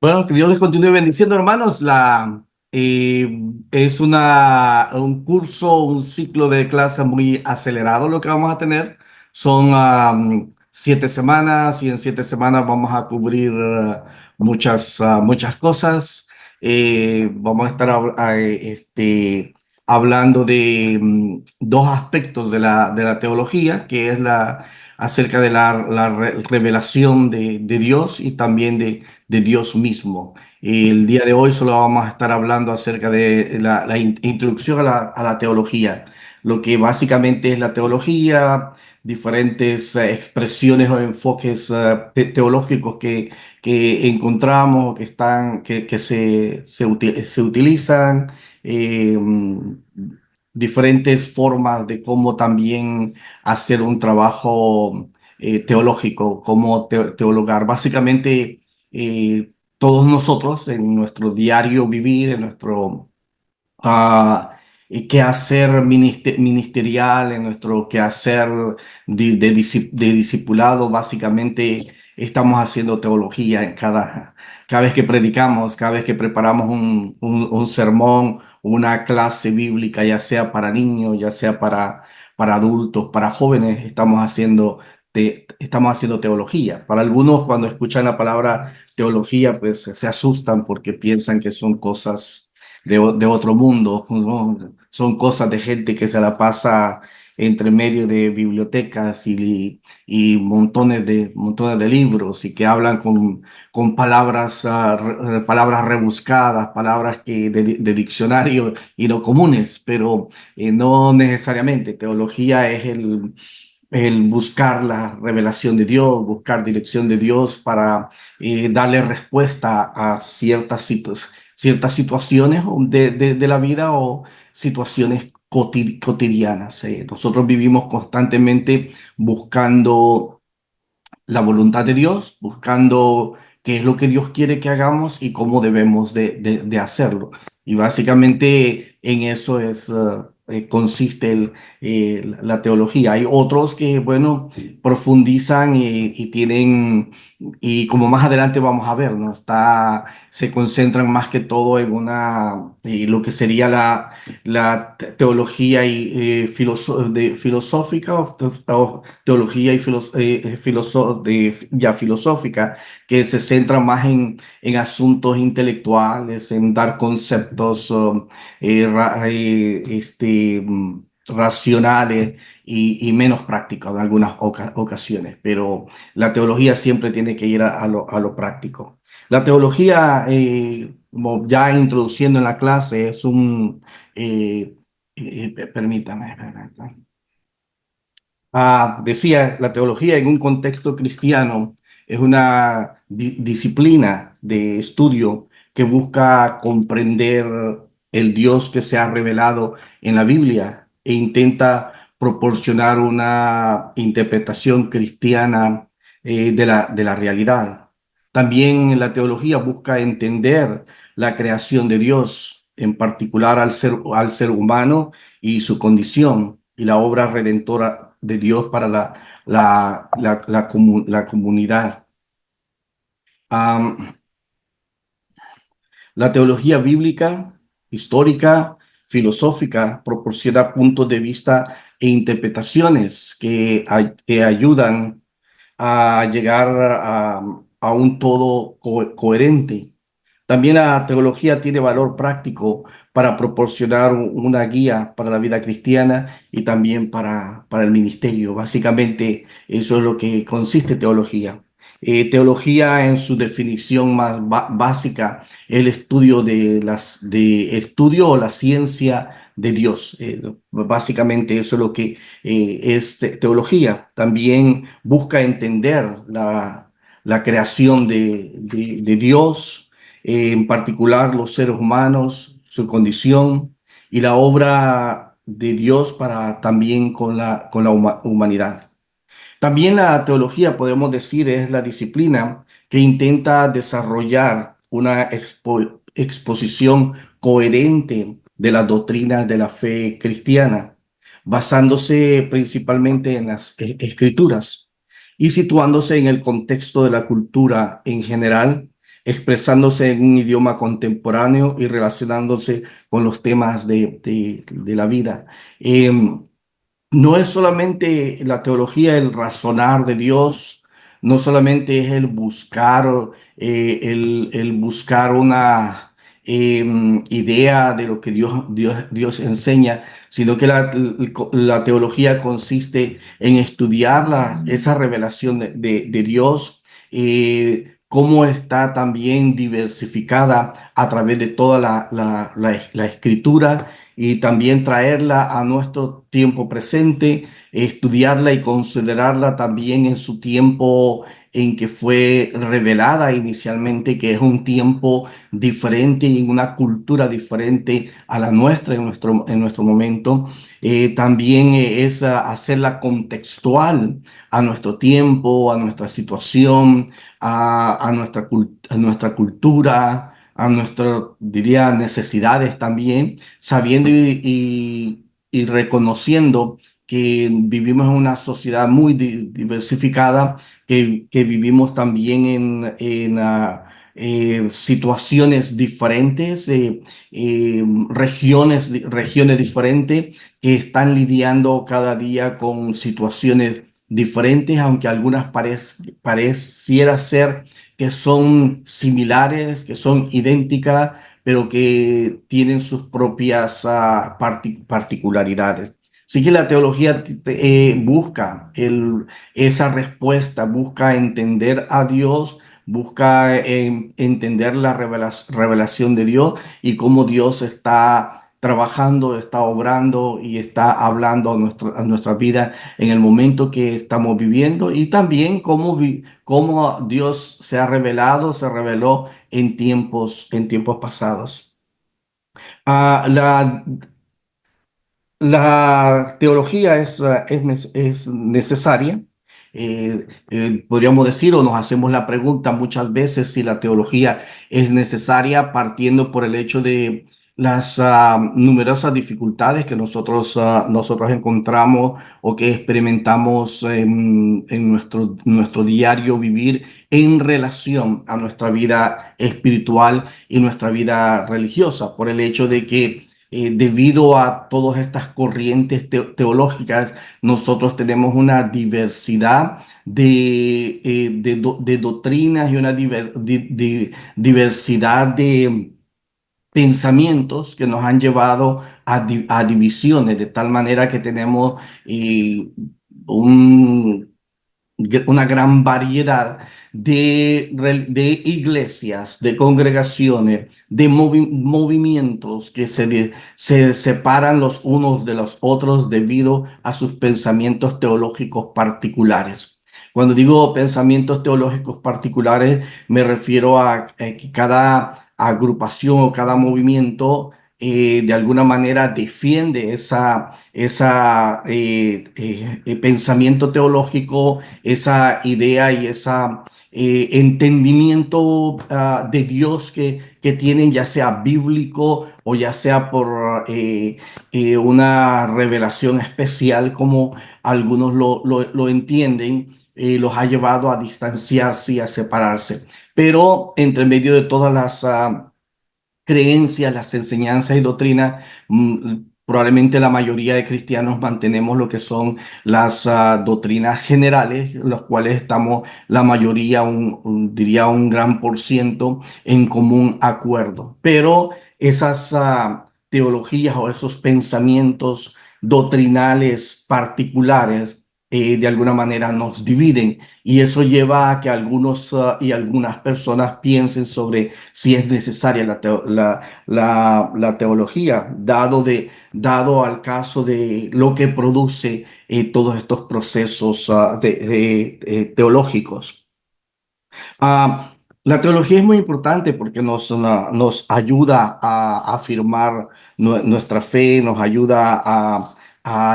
Bueno, que Dios les continúe bendiciendo, hermanos. Es un curso, un ciclo de clase muy acelerado lo que vamos a tener. Son 7 semanas y en 7 semanas vamos a cubrir muchas cosas. Vamos a estar hablando de dos aspectos de la teología, que es acerca de la revelación de Dios y también de Dios mismo. El día de hoy solo vamos a estar hablando acerca de la introducción a la teología, lo que básicamente es la teología, diferentes expresiones o enfoques teológicos que encontramos o que se utilizan, eh, diferentes formas de cómo también hacer un trabajo teológico, cómo teologar. Básicamente, todos nosotros en nuestro diario vivir, en nuestro quehacer ministerial, en nuestro quehacer de discipulado, básicamente estamos haciendo teología en cada vez que predicamos, cada vez que preparamos un sermón, una clase bíblica, ya sea para niños, ya sea para adultos, para jóvenes, estamos haciendo teología. Para algunos, cuando escuchan la palabra teología, pues se asustan porque piensan que son cosas de otro mundo, ¿no? Son cosas de gente que se la pasa entre medio de bibliotecas y montones de libros y que hablan con palabras, palabras rebuscadas, palabras de diccionario y no comunes, pero no necesariamente. Teología es el buscar la revelación de Dios, buscar dirección de Dios para darle respuesta a ciertas situaciones de la vida o situaciones cotidianas. Nosotros vivimos constantemente buscando la voluntad de Dios, buscando qué es lo que Dios quiere que hagamos y cómo debemos de hacerlo. Y básicamente en eso consiste la teología. Hay otros que, bueno, profundizan y tienen, y como más adelante vamos a ver, ¿no? Se concentran más que todo en lo que sería la teología filosófica o teología filosófica, que se centra más en asuntos intelectuales, en dar conceptos racionales y menos prácticos en algunas ocasiones, pero la teología siempre tiene que ir a lo práctico. La teología, como ya introduciendo en la clase, es permítame. Decía, la teología en un contexto cristiano es una disciplina de estudio que busca comprender el Dios que se ha revelado en la Biblia e intenta proporcionar una interpretación cristiana de la realidad. También la teología busca entender la creación de Dios, en particular al ser humano y su condición y la obra redentora de Dios para la comunidad. Am, la teología bíblica, histórica, filosófica, proporciona puntos de vista e interpretaciones que ayudan a llegar a un todo coherente. También la teología tiene valor práctico para proporcionar una guía para la vida cristiana y también para el ministerio. Básicamente, eso es lo que consiste teología. Teología en su definición más básica, el estudio de estudio o la ciencia de Dios. Básicamente eso es lo que es teología. También busca entender la creación de Dios, en particular los seres humanos, su condición y la obra de Dios para también con la humanidad. También la teología, podemos decir, es la disciplina que intenta desarrollar una exposición coherente de las doctrinas de la fe cristiana, basándose principalmente en las escrituras y situándose en el contexto de la cultura en general, expresándose en un idioma contemporáneo y relacionándose con los temas de la vida. No es solamente la teología el razonar de Dios, no solamente es el buscar, el buscar una idea de lo que Dios enseña, sino que la teología consiste en estudiar esa revelación de Dios, cómo está también diversificada a través de toda la escritura y también traerla a nuestro tiempo presente, estudiarla y considerarla también en su tiempo en que fue revelada inicialmente, que es un tiempo diferente y en una cultura diferente a la nuestra en nuestro momento. También es hacerla contextual a nuestro tiempo, a nuestra situación, a nuestra cultura, a nuestras, diría, necesidades también, sabiendo y reconociendo que vivimos en una sociedad muy diversificada, que vivimos también en situaciones diferentes, regiones diferentes que están lidiando cada día con situaciones diferentes, aunque algunas pareciera ser que son similares, que son idénticas, pero que tienen sus propias particularidades. Así que la teología busca esa respuesta, busca entender a Dios, busca entender la revelación de Dios y cómo Dios está trabajando, está obrando y está hablando a nuestra vida en el momento que estamos viviendo y también cómo Dios se ha revelado, se reveló en tiempos pasados. Ah, la teología es necesaria. Podríamos decir o nos hacemos la pregunta muchas veces si la teología es necesaria partiendo por el hecho de las numerosas dificultades que nosotros encontramos o que experimentamos en nuestro diario vivir en relación a nuestra vida espiritual y nuestra vida religiosa, por el hecho de que debido a todas estas corrientes teológicas, nosotros tenemos una diversidad de doctrinas y una diversidad de pensamientos que nos han llevado a divisiones, de tal manera que tenemos un una gran variedad de iglesias, de congregaciones, de movimientos que se separan los unos de los otros debido a sus pensamientos teológicos particulares. Cuando digo pensamientos teológicos particulares, me refiero a que cada agrupación o cada movimiento de alguna manera defiende ese pensamiento teológico, esa idea y ese entendimiento de Dios que tienen, ya sea bíblico o ya sea por una revelación especial, como algunos lo entienden, los ha llevado a distanciarse y a separarse. Pero entre medio de todas las creencias, las enseñanzas y doctrinas, probablemente la mayoría de cristianos mantenemos lo que son las doctrinas generales, los cuales estamos la mayoría, diría un gran por ciento, en común acuerdo. Pero esas teologías o esos pensamientos doctrinales particulares de alguna manera nos dividen y eso lleva a que algunos y algunas personas piensen sobre si es necesaria la teología, dado al caso de lo que produce todos estos procesos teológicos. La teología es muy importante porque nos ayuda a afirmar nuestra fe, nos ayuda a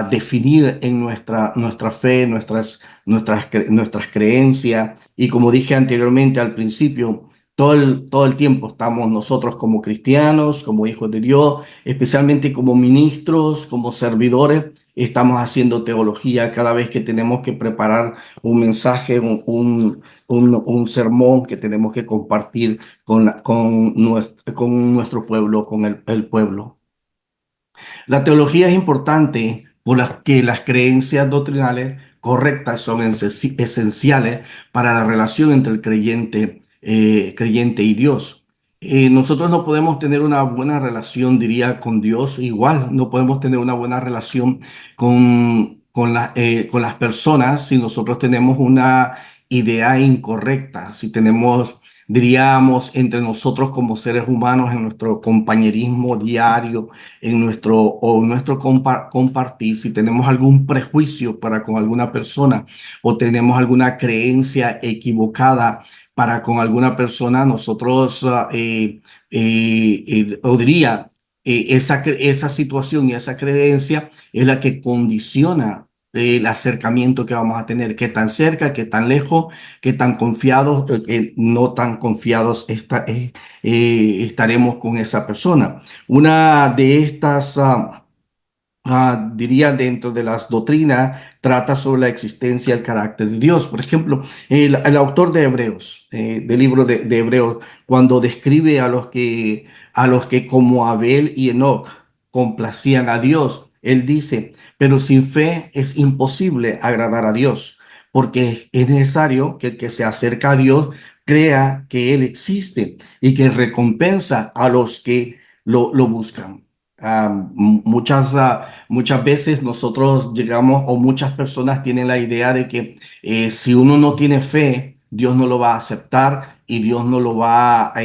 definir en nuestra fe, nuestras creencias. Y como dije anteriormente al principio, todo el tiempo estamos nosotros como cristianos, como hijos de Dios, especialmente como ministros, como servidores, estamos haciendo teología, cada vez que tenemos que preparar un mensaje, un sermón que tenemos que compartir con nuestro pueblo, con el pueblo. La teología es importante por que las creencias doctrinales correctas son esenciales para la relación entre el creyente y Dios. Nosotros no podemos tener una buena relación, diría, con Dios. Igual no podemos tener una buena relación con las personas si nosotros tenemos una idea incorrecta, si tenemos, diríamos, entre nosotros como seres humanos en nuestro compañerismo diario, en nuestro compartir, si tenemos algún prejuicio para con alguna persona o tenemos alguna creencia equivocada para con alguna persona, nosotros, o diría, esa situación y esa creencia es la que condiciona el acercamiento que vamos a tener, qué tan cerca, qué tan lejos, qué tan confiados, no tan confiados estaremos con esa persona. Una de estas, diría, dentro de las doctrinas, trata sobre la existencia y el carácter de Dios. Por ejemplo, el autor de Hebreos, del libro de Hebreos, cuando describe a los que como Abel y Enoc complacían a Dios, él dice, pero sin fe es imposible agradar a Dios, porque es necesario que el que se acerca a Dios crea que Él existe y que recompensa a los que lo buscan. Muchas veces nosotros llegamos o muchas personas tienen la idea de que si uno no tiene fe, Dios no lo va a aceptar y Dios no lo va a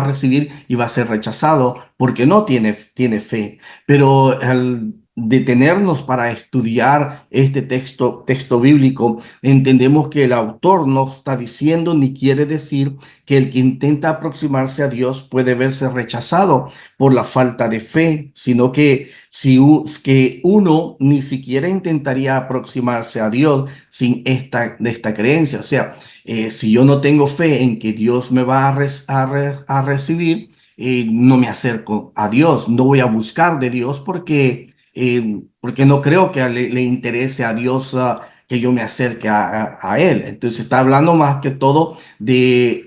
recibir y va a ser rechazado porque no tiene fe. Pero al detenernos para estudiar este texto bíblico, entendemos que el autor no está diciendo ni quiere decir que el que intenta aproximarse a Dios puede verse rechazado por la falta de fe, sino que que uno ni siquiera intentaría aproximarse a Dios sin esta creencia. O sea, si yo no tengo fe en que Dios me va a recibir, no me acerco a Dios, no voy a buscar de Dios porque no creo que le interese a Dios que yo me acerque a Él. Entonces está hablando más que todo de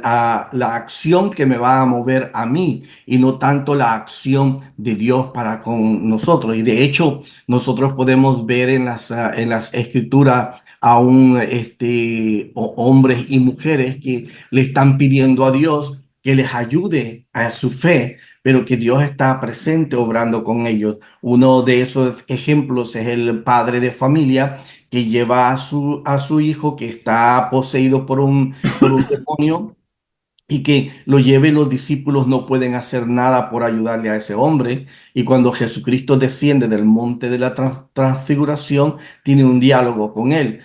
la acción que me va a mover a mí y no tanto la acción de Dios para con nosotros. Y de hecho, nosotros podemos ver en las escrituras aún hombres y mujeres que le están pidiendo a Dios que les ayude a su fe, pero que Dios está presente obrando con ellos. Uno de esos ejemplos es el padre de familia que lleva a su hijo que está poseído por un demonio y que lo lleve, los discípulos no pueden hacer nada por ayudarle a ese hombre. Y cuando Jesucristo desciende del monte de la transfiguración, tiene un diálogo con él.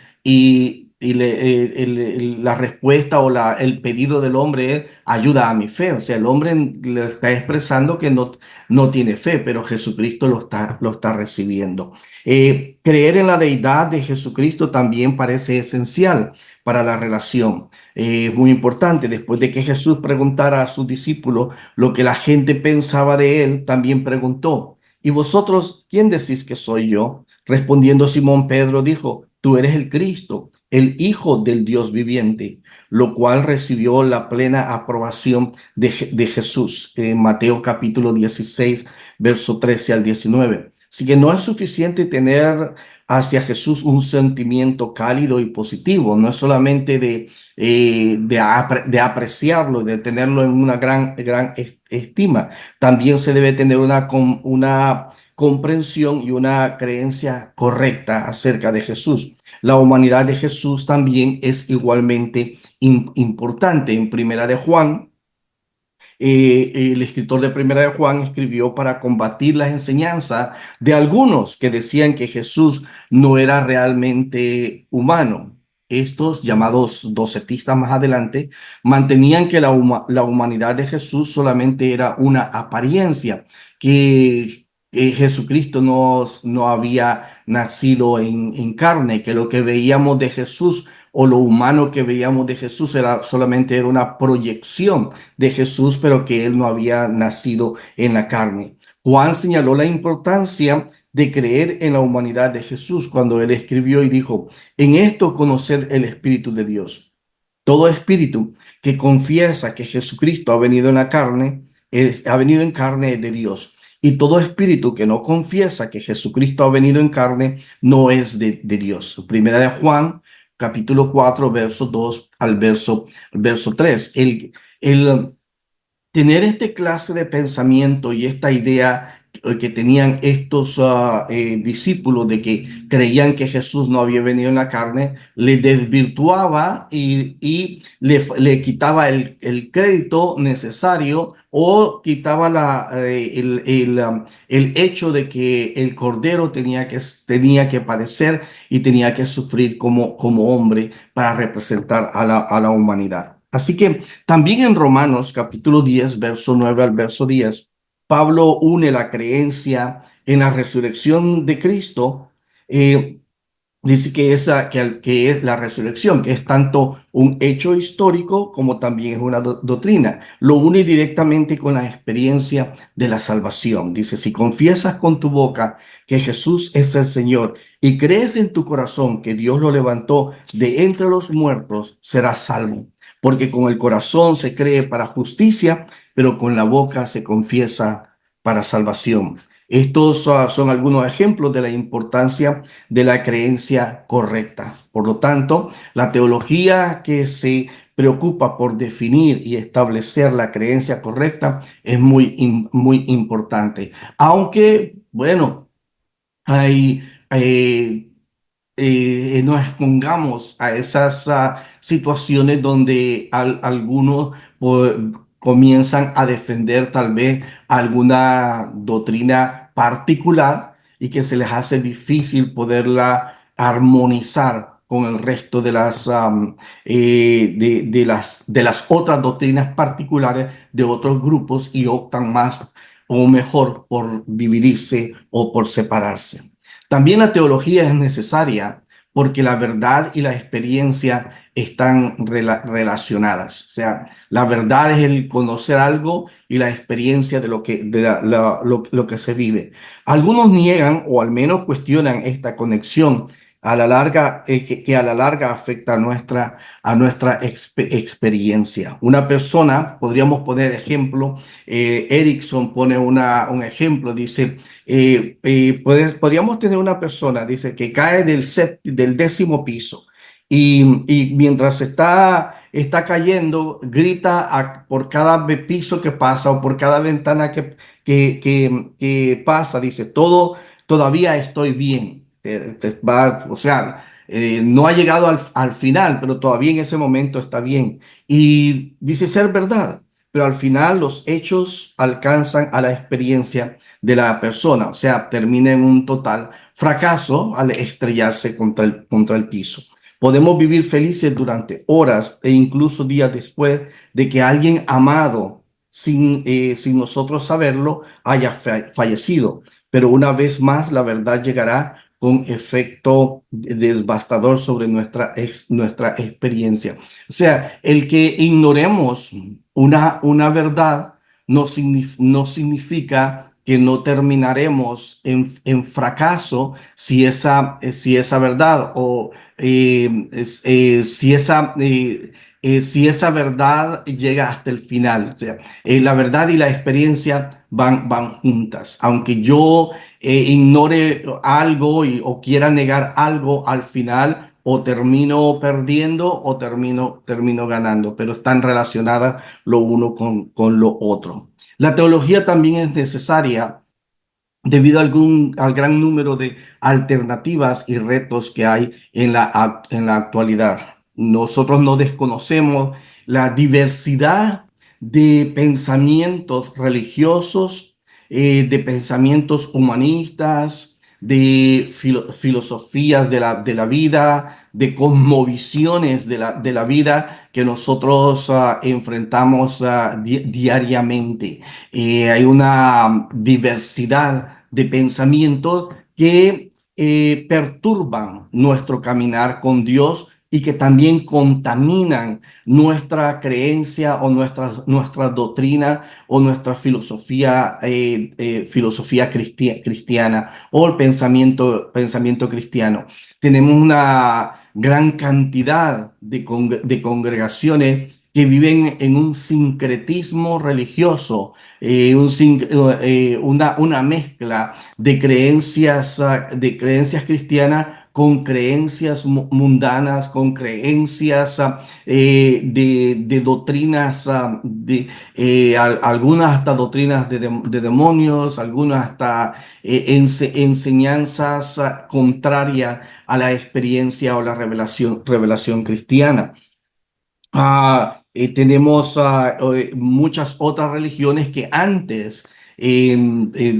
La respuesta o el pedido del hombre es ayuda a mi fe. O sea, el hombre le está expresando que no tiene fe, pero Jesucristo lo está recibiendo. Creer en la deidad de Jesucristo también parece esencial para la relación. Muy importante, después de que Jesús preguntara a sus discípulos lo que la gente pensaba de él, también preguntó, ¿y vosotros quién decís que soy yo? Respondiendo Simón Pedro dijo, tú eres el Cristo, el Hijo del Dios viviente, lo cual recibió la plena aprobación de Jesús en Mateo capítulo 16, verso 13 al 19. Así que no es suficiente tener hacia Jesús un sentimiento cálido y positivo, no es solamente de apreciarlo, de tenerlo en una gran estima. También se debe tener una comprensión y una creencia correcta acerca de Jesús. La humanidad de Jesús también es igualmente importante. En Primera de Juan, el escritor de Primera de Juan escribió para combatir las enseñanzas de algunos que decían que Jesús no era realmente humano. Estos, llamados docetistas más adelante, mantenían que la humanidad de Jesús solamente era una apariencia, que Jesucristo no había nacido en carne, que lo que veíamos de Jesús o lo humano que veíamos de Jesús solamente era una proyección de Jesús, pero que él no había nacido en la carne. Juan señaló la importancia de creer en la humanidad de Jesús cuando él escribió y dijo, en esto conocer el Espíritu de Dios. Todo espíritu que confiesa que Jesucristo ha venido en la carne, ha venido en carne de Dios. Y todo espíritu que no confiesa que Jesucristo ha venido en carne, no es de Dios. Primera de Juan, capítulo 4, verso 2 al verso 3. El tener este clase de pensamiento y esta idea que tenían estos discípulos de que creían que Jesús no había venido en la carne, le desvirtuaba y le quitaba el crédito necesario o quitaba el hecho de que el Cordero tenía que padecer y tenía que sufrir como hombre para representar a la humanidad. Así que también en Romanos capítulo 10, verso 9 al verso 10, Pablo une la creencia en la resurrección de Cristo. Dice que es la resurrección, que es tanto un hecho histórico como también es una doctrina. Lo une directamente con la experiencia de la salvación. Dice, si confiesas con tu boca que Jesús es el Señor y crees en tu corazón que Dios lo levantó de entre los muertos, serás salvo. Porque con el corazón se cree para justicia, pero con la boca se confiesa para salvación. Estos son algunos ejemplos de la importancia de la creencia correcta. Por lo tanto, la teología que se preocupa por definir y establecer la creencia correcta es muy importante. Aunque, bueno, hay, nos expongamos a esas situaciones donde algunos comienzan a defender tal vez alguna doctrina particular y que se les hace difícil poderla armonizar con el resto de de las otras doctrinas particulares de otros grupos y optan más o mejor por dividirse o por separarse. También la teología es necesaria porque la verdad y la experiencia están relacionadas. O sea, la verdad es el conocer algo y la experiencia de lo que se vive. Algunos niegan o al menos cuestionan esta conexión a la larga, que a la larga afecta a nuestra experiencia. Una persona, podríamos poner ejemplo, Erickson pone un ejemplo, dice, podríamos tener una persona, dice, que cae del 10.º piso y mientras está cayendo, grita por cada piso que pasa o por cada ventana que pasa, dice, todavía estoy bien. O sea, no ha llegado al final, pero todavía en ese momento está bien. Y dice ser verdad, pero al final los hechos alcanzan a la experiencia de la persona, o sea, termina en un total fracaso al estrellarse contra el piso. Podemos vivir felices durante horas e incluso días después de que alguien amado, sin nosotros saberlo, haya fallecido. Pero una vez más, la verdad llegará con efecto devastador sobre nuestra experiencia. O sea, el que ignoremos una verdad no significa que no terminaremos fracaso si esa verdad o si esa verdad llega hasta el final. O sea, la verdad y la experiencia van juntas. Aunque yo ignore algo o quiera negar algo, al final o termino perdiendo o termino ganando, pero están relacionadas lo uno con lo otro. La teología también es necesaria debido al gran número de alternativas y retos que hay en la actualidad. Nosotros no desconocemos la diversidad de pensamientos religiosos, de pensamientos humanistas, de filosofías de la vida, de cosmovisiones de la vida que nosotros enfrentamos diariamente. Hay una diversidad de pensamientos que perturban nuestro caminar con Dios y que también contaminan nuestra creencia o nuestra doctrina o nuestra filosofía, filosofía cristiana o el pensamiento cristiano. Tenemos una gran cantidad de congregaciones que viven en un sincretismo religioso, una mezcla de creencias cristianas con creencias mundanas, con creencias de doctrinas, algunas hasta doctrinas de demonios, algunas hasta enseñanzas contrarias a la experiencia o la revelación cristiana. Tenemos muchas otras religiones que antes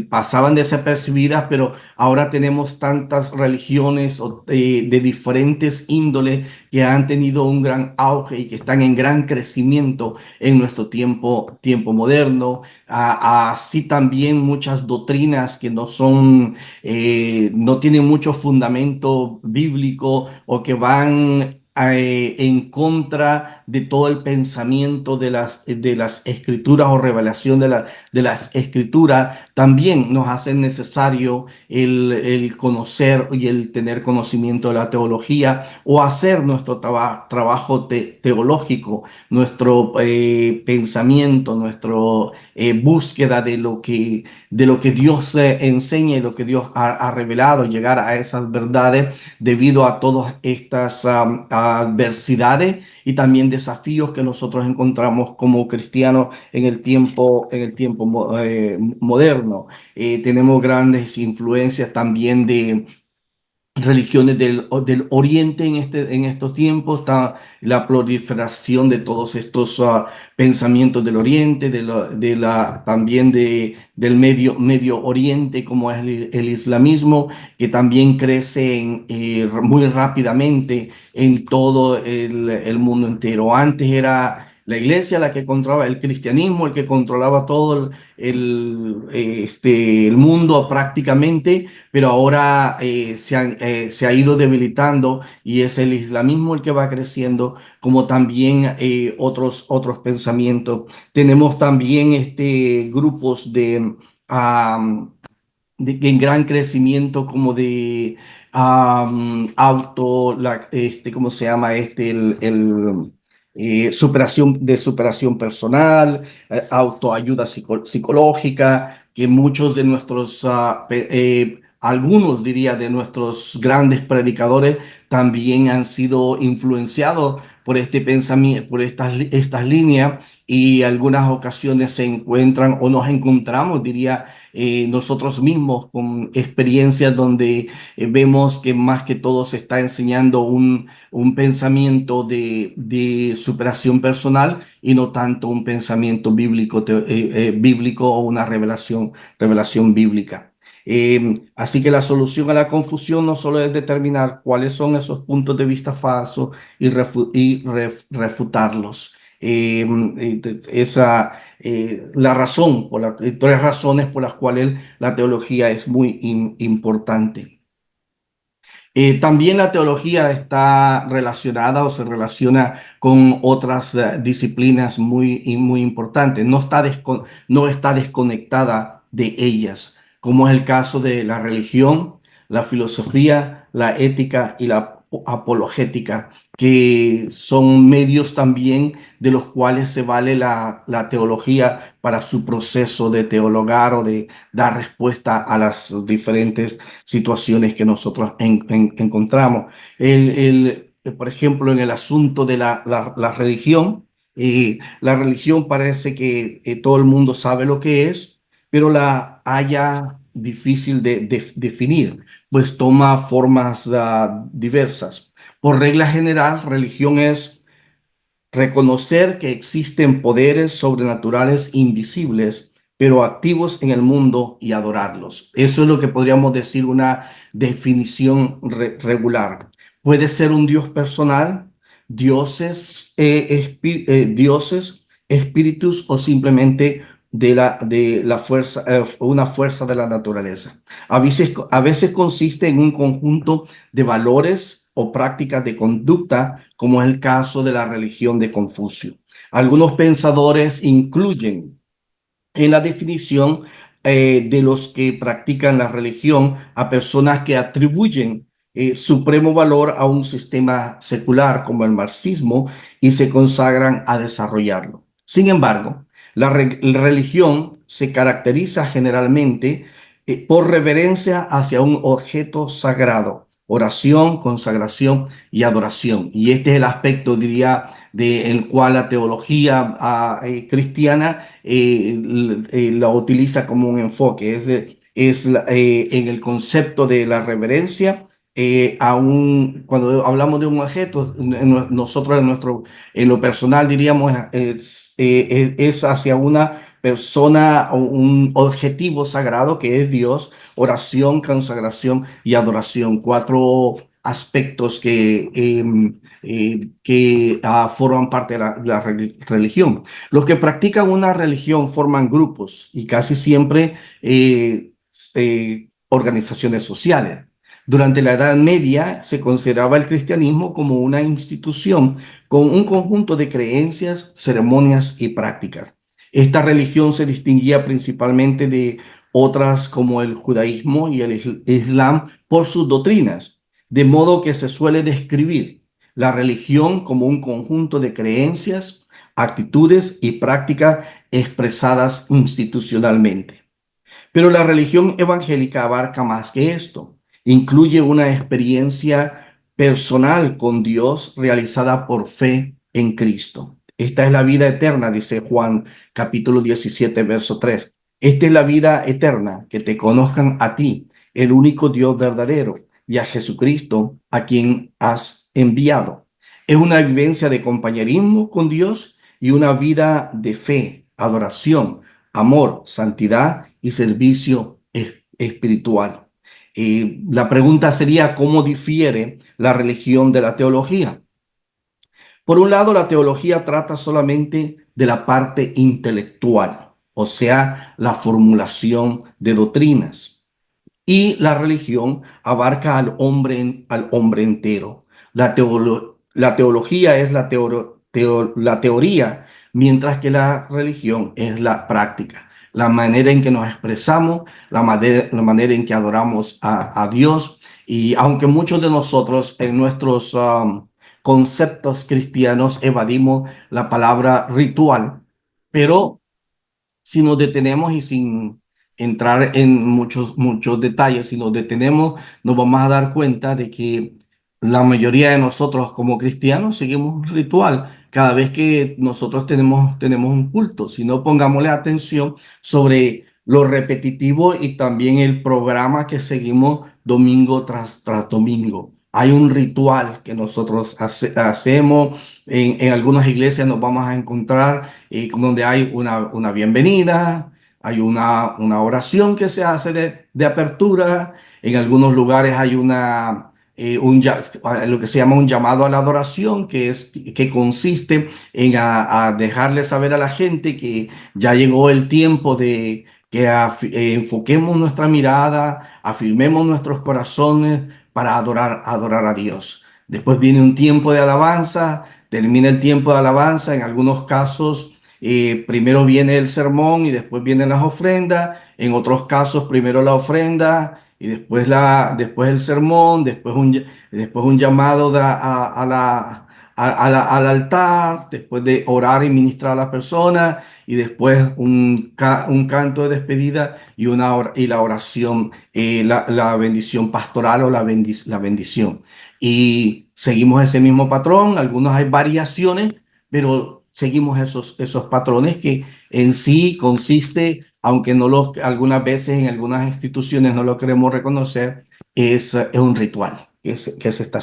pasaban desapercibidas, pero ahora tenemos tantas religiones de diferentes índoles que han tenido un gran auge y que están en gran crecimiento en nuestro tiempo moderno. Así también muchas doctrinas que no tienen mucho fundamento bíblico o que van en contra de todo el pensamiento de las escrituras o revelación de las escrituras, también nos hace necesario el conocer y el tener conocimiento de la teología o hacer nuestro trabajo teológico, nuestro pensamiento, nuestra búsqueda de lo que Dios enseña y lo que Dios ha revelado, llegar a esas verdades debido a todas estas adversidades y también desafíos que nosotros encontramos como cristianos en el tiempo moderno. Tenemos grandes influencias también de religiones del Oriente en estos tiempos. Está la proliferación de todos estos pensamientos del Oriente, también del Medio Oriente, como es el islamismo, que también crece muy rápidamente en todo el mundo entero. Antes era la iglesia la que controlaba, el cristianismo el que controlaba todo el mundo prácticamente, pero ahora se ha ido debilitando y es el islamismo el que va creciendo, como también otros pensamientos. Tenemos también grupos en gran crecimiento como de ¿cómo se llama? Superación personal, autoayuda psicológica, que muchos de algunos diría de nuestros grandes predicadores también han sido influenciados por este pensamiento, por estas líneas, y algunas ocasiones se encuentran o nos encontramos, diría, nosotros mismos con experiencias donde vemos que más que todo se está enseñando un pensamiento de superación personal y no tanto un pensamiento bíblico o una revelación bíblica. Así que la solución a la confusión no solo es determinar cuáles son esos puntos de vista falsos y refutarlos. Tres razones por las cuales la teología es muy importante. También la teología está relacionada o se relaciona con otras disciplinas muy importantes. No está desconectada de ellas, como es el caso de la religión, la filosofía, la ética y la apologética, que son medios también de los cuales se vale la teología para su proceso de teologar o de dar respuesta a las diferentes situaciones que nosotros encontramos. Por ejemplo, en el asunto de la religión, la religión parece que todo el mundo sabe lo que es, pero la haya difícil de definir, pues toma formas diversas. Por regla general, religión es reconocer que existen poderes sobrenaturales invisibles, pero activos en el mundo, y adorarlos. Eso es lo que podríamos decir una definición regular. Puede ser un Dios personal, dioses, espíritus o simplemente de la fuerza, una fuerza de la naturaleza. A veces consiste en un conjunto de valores o prácticas de conducta, como es el caso de la religión de Confucio. Algunos pensadores incluyen en la definición de los que practican la religión a personas que atribuyen supremo valor a un sistema secular como el marxismo y se consagran a desarrollarlo. Sin embargo, la religión se caracteriza generalmente por reverencia hacia un objeto sagrado, oración, consagración y adoración. Y este es el aspecto, diría, del cual la teología cristiana la utiliza como un enfoque, en el concepto de la reverencia. Cuando hablamos de un objeto, nosotros en lo personal diríamos es hacia una persona o un objetivo sagrado que es Dios, oración, consagración y adoración, cuatro aspectos que forman parte de la religión. Los que practican una religión forman grupos y casi siempre organizaciones sociales. Durante la Edad Media se consideraba el cristianismo como una institución con un conjunto de creencias, ceremonias y prácticas. Esta religión se distinguía principalmente de otras como el judaísmo y el islam por sus doctrinas, de modo que se suele describir la religión como un conjunto de creencias, actitudes y prácticas expresadas institucionalmente. Pero la religión evangélica abarca más que esto. Incluye una experiencia personal con Dios realizada por fe en Cristo. Esta es la vida eterna, dice Juan capítulo 17, verso 3. Esta es la vida eterna, que te conozcan a ti, el único Dios verdadero, y a Jesucristo, a quien has enviado. Es una vivencia de compañerismo con Dios y una vida de fe, adoración, amor, santidad y servicio espiritual. La pregunta sería, ¿cómo difiere la religión de la teología? Por un lado, la teología trata solamente de la parte intelectual, o sea, la formulación de doctrinas. Y la religión abarca al hombre entero. La teología es la teoría, mientras que la religión es la práctica, la manera en que nos expresamos, la manera en que adoramos a Dios. Y aunque muchos de nosotros en nuestros conceptos cristianos evadimos la palabra ritual, pero si nos detenemos y sin entrar en muchos detalles, si nos detenemos, nos vamos a dar cuenta de que la mayoría de nosotros como cristianos seguimos un ritual cada vez que nosotros tenemos un culto. Si no, pongámosle atención sobre lo repetitivo y también el programa que seguimos domingo tras domingo. Hay un ritual que nosotros hacemos. En algunas iglesias nos vamos a encontrar donde hay una bienvenida, hay una oración que se hace de apertura, en algunos lugares hay lo que se llama un llamado a la adoración, que consiste en a dejarle saber a la gente que ya llegó el tiempo de que enfoquemos nuestra mirada, afirmemos nuestros corazones para adorar a Dios. Después viene un tiempo de alabanza. Termina el tiempo de alabanza, en algunos casos primero viene el sermón y después vienen las ofrendas, en otros casos primero la ofrenda y después el sermón, después un llamado al altar, después de orar y ministrar a la persona y después un canto de despedida y la oración, la bendición pastoral o la bendición. Y seguimos ese mismo patrón, algunos hay variaciones, pero seguimos esos patrones que en sí consiste, aunque algunas veces en algunas instituciones no lo queremos reconocer, es un ritual que se está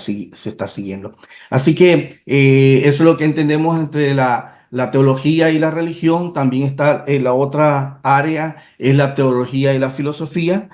siguiendo. Así que eso es lo que entendemos entre la teología y la religión. También está la otra área, es la teología y la filosofía.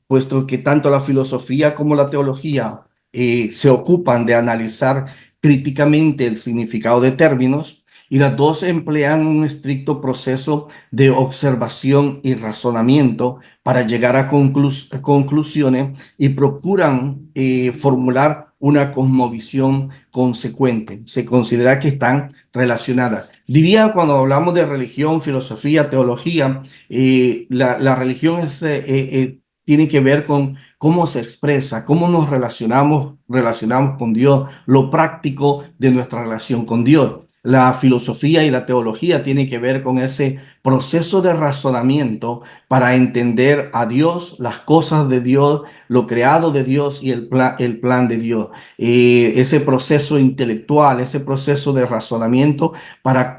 Puesto que tanto la filosofía como la teología se ocupan de analizar críticamente el significado de términos y las dos emplean un estricto proceso de observación y razonamiento para llegar a conclusiones y procuran formular una cosmovisión consecuente. Se considera que están relacionadas. Diría cuando hablamos de religión, filosofía, teología, la religión tiene que ver con cómo se expresa, cómo nos relacionamos con Dios, lo práctico de nuestra relación con Dios. La filosofía y la teología tienen que ver con ese proceso de razonamiento para entender a Dios, las cosas de Dios, lo creado de Dios y el plan de Dios. Ese proceso intelectual, ese proceso de razonamiento para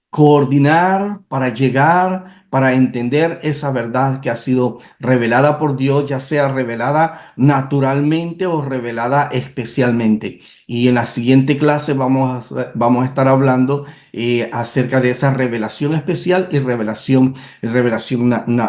coordinar, para llegar, para entender esa verdad que ha sido revelada por Dios, ya sea revelada naturalmente o revelada especialmente. Y en la siguiente clase vamos a estar hablando acerca de esa revelación especial y revelación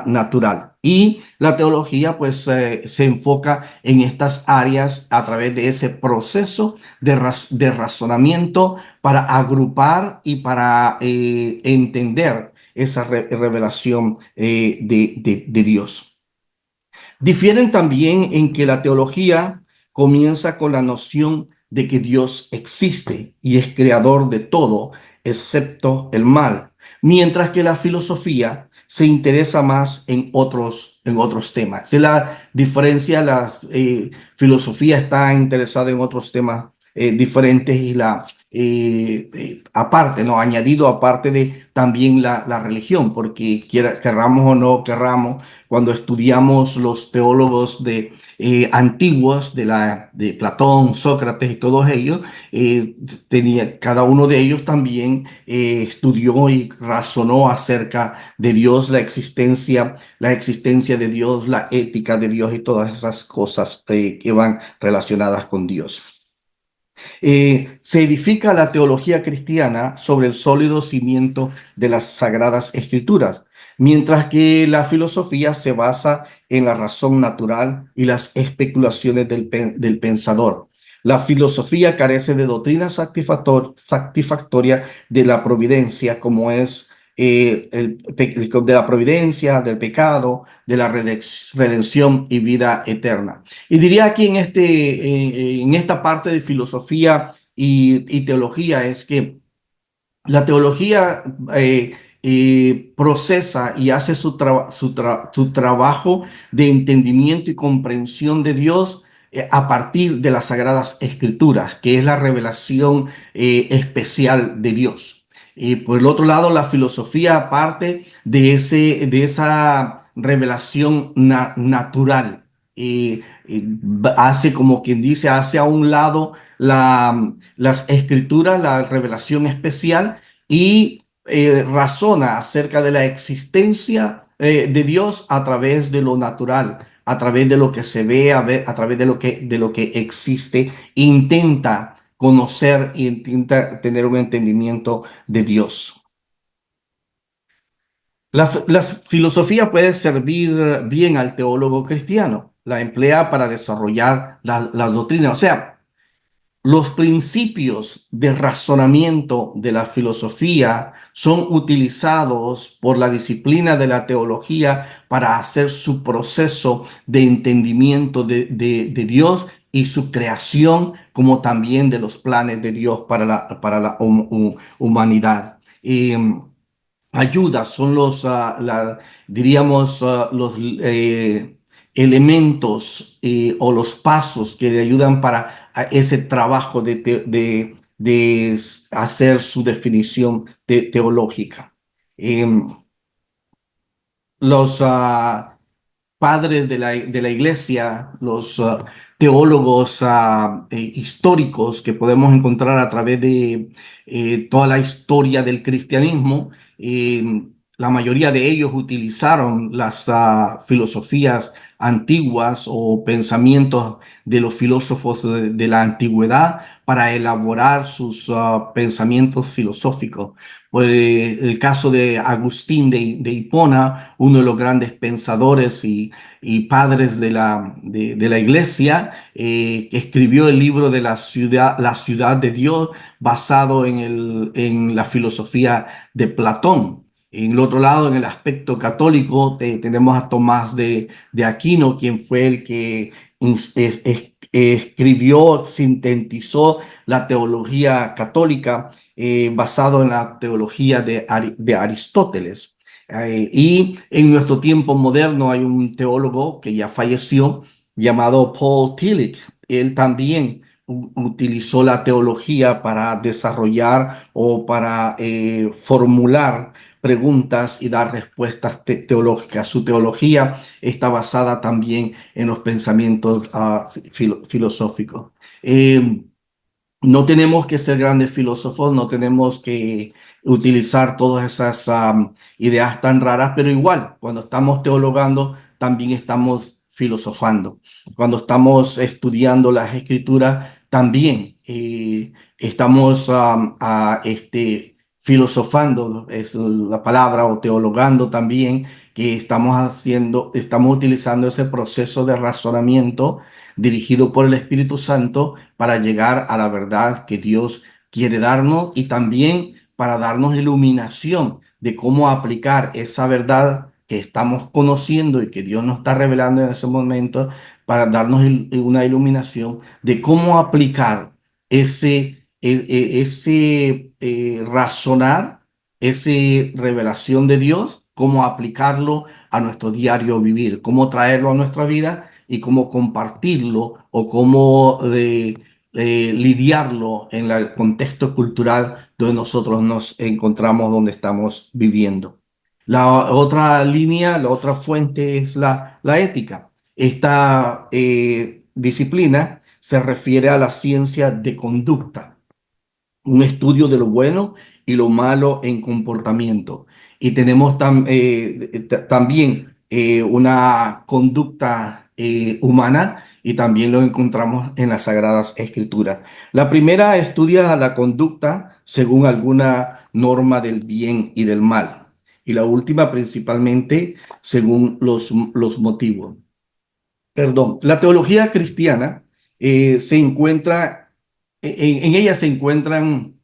natural. Y la teología pues se enfoca en estas áreas a través de ese proceso de razonamiento para agrupar y para entender esa revelación de Dios. Difieren también en que la teología comienza con la noción de que Dios existe y es creador de todo, excepto el mal, mientras que la filosofía se interesa más en otros temas. Es la diferencia, la filosofía está interesada en otros temas diferentes y aparte, ¿no? Añadido aparte de también la religión, porque querramos o no querramos, cuando estudiamos los teólogos antiguos de Platón, Sócrates y todos ellos, cada uno de ellos también estudió y razonó acerca de Dios, la existencia de Dios, la ética de Dios y todas esas cosas que van relacionadas con Dios. Se edifica la teología cristiana sobre el sólido cimiento de las sagradas escrituras, mientras que la filosofía se basa en la razón natural y las especulaciones del pensador. La filosofía carece de doctrina satisfactoria de la providencia, como es de la providencia, del pecado, de la redención y vida eterna. Y diría aquí en esta parte de filosofía y teología es que la teología procesa y hace su trabajo de entendimiento y comprensión de Dios a partir de las Sagradas Escrituras, que es la revelación especial de Dios. Y por el otro lado, la filosofía parte de esa revelación natural. Hace como quien dice, hace a un lado las escrituras, la revelación especial y razona acerca de la existencia de Dios a través de lo natural, a través de lo que se ve, a través de lo que existe, intenta conocer e intenta tener un entendimiento de Dios. La filosofía puede servir bien al teólogo cristiano, la emplea para desarrollar la doctrina, o sea, los principios de razonamiento de la filosofía son utilizados por la disciplina de la teología para hacer su proceso de entendimiento de Dios y su creación, como también de los planes de Dios para la humanidad. Ayuda son diríamos, los elementos o los pasos que le ayudan para ese trabajo de hacer su definición teológica. Em, los padres de la iglesia, los teólogos históricos que podemos encontrar a través de toda la historia del cristianismo. La mayoría de ellos utilizaron las filosofías antiguas o pensamientos de los filósofos de la antigüedad para elaborar sus pensamientos filosóficos. Por el caso de Agustín de Hipona, uno de los grandes pensadores y padres de la iglesia, que escribió el libro de la ciudad de Dios, basado en la filosofía de Platón. En el otro lado, en el aspecto católico, tenemos a Tomás de Aquino, quien fue el que escribió, sintetizó la teología católica, basado en la teología de Aristóteles. Y en nuestro tiempo moderno hay un teólogo que ya falleció llamado Paul Tillich. Él también utilizó la teología para desarrollar o para formular preguntas y dar respuestas teológicas. Su teología está basada también en los pensamientos filosóficos. Eh, no tenemos que ser grandes filósofos, no tenemos que utilizar todas esas ideas tan raras, pero igual, cuando estamos teologando, también estamos filosofando. Cuando estamos estudiando las escrituras, también estamos filosofando, es la palabra, o teologando también, que estamos utilizando ese proceso de razonamiento dirigido por el Espíritu Santo para llegar a la verdad que Dios quiere darnos y también para darnos iluminación de cómo aplicar esa verdad que estamos conociendo y que Dios nos está revelando en ese momento, para darnos una iluminación de cómo aplicar ese razonar, esa revelación de Dios, cómo aplicarlo a nuestro diario vivir, cómo traerlo a nuestra vida y cómo compartirlo o cómo lidiarlo en el contexto cultural donde nosotros nos encontramos, donde estamos viviendo. La otra línea, la otra fuente es la ética. Esta disciplina se refiere a la ciencia de conducta, un estudio de lo bueno y lo malo en comportamiento. Y tenemos también una conducta humana, y también lo encontramos en las Sagradas Escrituras. La primera estudia la conducta según alguna norma del bien y del mal. Y la última principalmente según los motivos. Perdón, la teología cristiana se encuentra, en ella se encuentran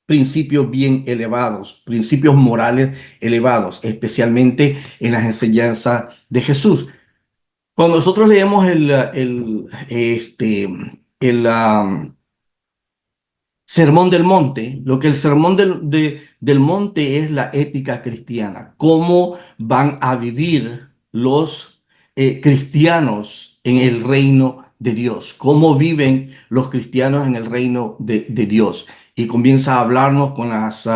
principios bien elevados, principios morales elevados, especialmente en las enseñanzas de Jesús. Cuando nosotros leemos el Sermón del Monte, lo que el Sermón del Monte es la ética cristiana, cómo van a vivir los cristianos en el reino de Dios, cómo viven los cristianos en el reino de Dios. Y comienza a hablarnos con las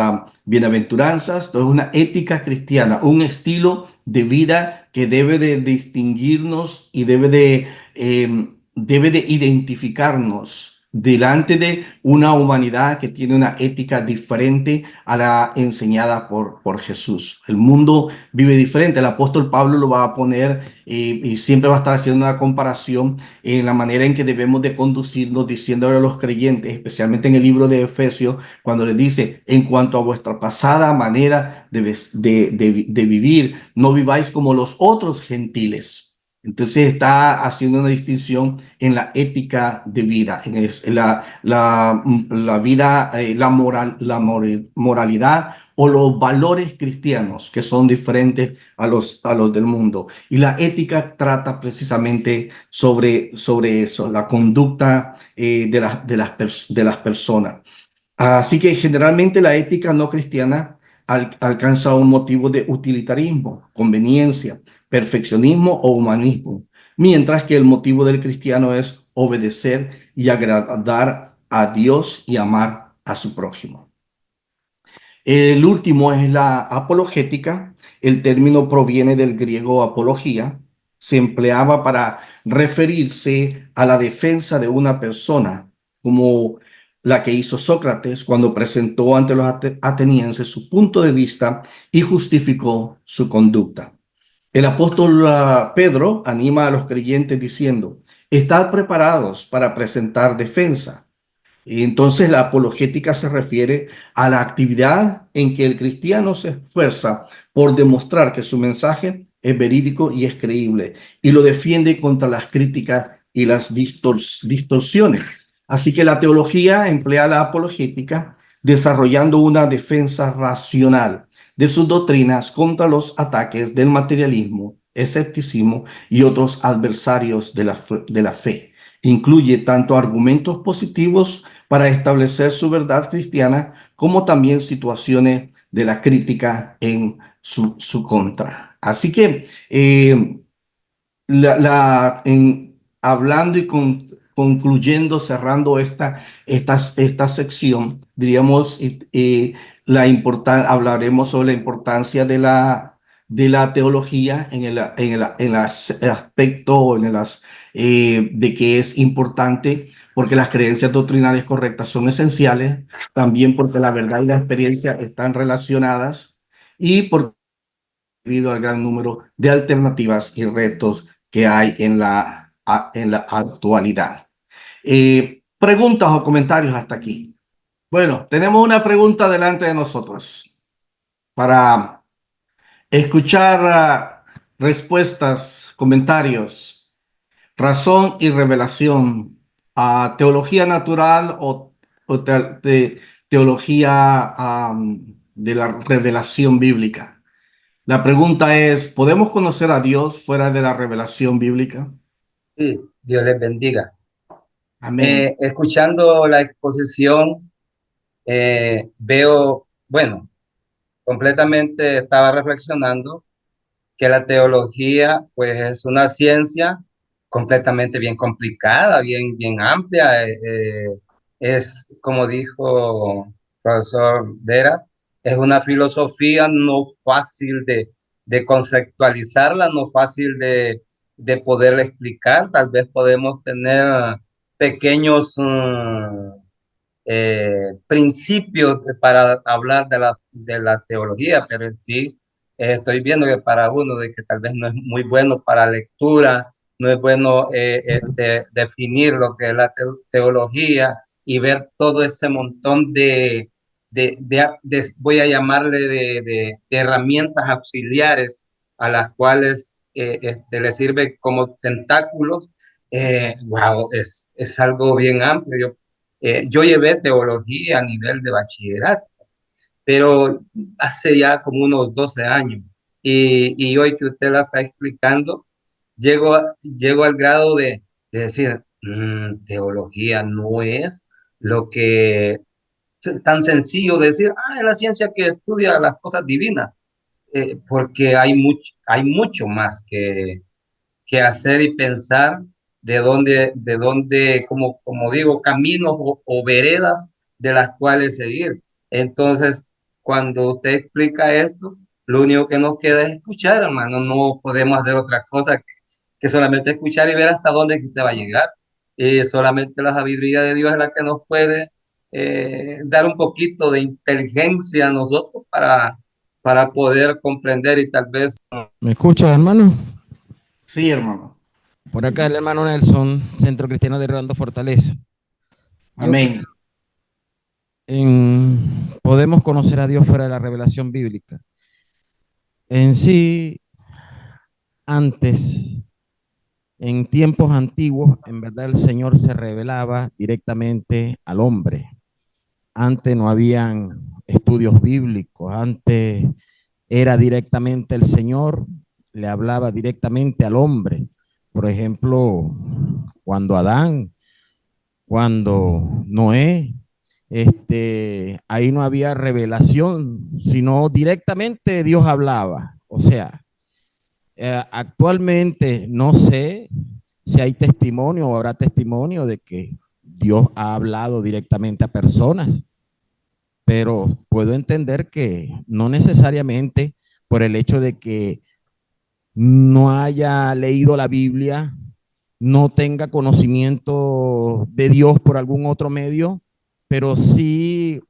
bienaventuranzas. Entonces, una ética cristiana, un estilo de vida que debe de distinguirnos y debe de identificarnos delante de una humanidad que tiene una ética diferente a la enseñada por Jesús. El mundo vive diferente. El apóstol Pablo lo va a poner y siempre va a estar haciendo una comparación en la manera en que debemos de conducirnos, diciéndole a los creyentes, especialmente en el libro de Efesios, cuando les dice: en cuanto a vuestra pasada manera de vivir, no viváis como los otros gentiles. Entonces está haciendo una distinción en la ética de vida, la vida, moralidad o los valores cristianos que son diferentes a los del mundo. Y la ética trata precisamente sobre eso, la conducta de las personas. Así que generalmente la ética no cristiana alcanza un motivo de utilitarismo, conveniencia, perfeccionismo o humanismo, mientras que el motivo del cristiano es obedecer y agradar a Dios y amar a su prójimo. El último es la apologética. El término proviene del griego apología. Se empleaba para referirse a la defensa de una persona, como la que hizo Sócrates cuando presentó ante los atenienses su punto de vista y justificó su conducta. El apóstol Pedro anima a los creyentes diciendo: estad preparados para presentar defensa. Y entonces la apologética se refiere a la actividad en que el cristiano se esfuerza por demostrar que su mensaje es verídico y es creíble y lo defiende contra las críticas y las distorsiones. Así que la teología emplea la apologética desarrollando una defensa racional de sus doctrinas contra los ataques del materialismo, escepticismo y otros adversarios de la fe. Incluye tanto argumentos positivos para establecer su verdad cristiana, como también situaciones de la crítica en su contra. Así que hablando y concluyendo, cerrando esta sección, diríamos, hablaremos sobre la importancia de la teología en el aspecto, de que es importante porque las creencias doctrinales correctas son esenciales, también porque la verdad y la experiencia están relacionadas y debido al gran número de alternativas y retos que hay en la actualidad. Preguntas o comentarios hasta aquí. Bueno, tenemos una pregunta delante de nosotros para escuchar respuestas, comentarios, razón y revelación, teología natural o teología de la revelación bíblica. La pregunta es, ¿podemos conocer a Dios fuera de la revelación bíblica? Sí, Dios les bendiga. Amén. Escuchando la exposición, veo, bueno, completamente estaba reflexionando que la teología, pues, es una ciencia completamente bien complicada, bien amplia. Es, como dijo el profesor Dera, es una filosofía no fácil de conceptualizarla, no fácil de poder explicar. Tal vez podemos tener pequeños principios para hablar de la teología, pero en sí estoy viendo que para uno de que tal vez no es muy bueno para lectura, no es bueno definir lo que es la teología y ver todo ese montón voy a llamarle de herramientas auxiliares a las cuales le sirve como tentáculos. Wow, es algo bien amplio. Yo llevé teología a nivel de bachillerato, pero hace ya como unos 12 años. Y hoy que usted la está explicando, llego al grado de decir, teología no es lo que tan sencillo decir, es la ciencia que estudia las cosas divinas, porque hay mucho más que hacer y pensar como digo, caminos o veredas de las cuales seguir. Entonces, cuando usted explica esto, lo único que nos queda es escuchar, hermano. No podemos hacer otra cosa que solamente escuchar y ver hasta dónde usted va a llegar. Solamente la sabiduría de Dios es la que nos puede dar un poquito de inteligencia a nosotros para poder comprender y tal vez. ¿Me escuchas, hermano? Sí, hermano. Por acá el hermano Nelson, Centro Cristiano de Redondo Fortaleza. Yo creo Amén. en podemos conocer a Dios fuera de la revelación bíblica. En sí, antes, en tiempos antiguos, en verdad el Señor se revelaba directamente al hombre. Antes no habían estudios bíblicos, antes era directamente el Señor, le hablaba directamente al hombre. Por ejemplo, cuando Adán, cuando Noé, ahí no había revelación, sino directamente Dios hablaba. O sea, actualmente no sé si hay testimonio o habrá testimonio de que Dios ha hablado directamente a personas, pero puedo entender que no necesariamente por el hecho de que no haya leído la Biblia, no tenga conocimiento de Dios por algún otro medio, pero sí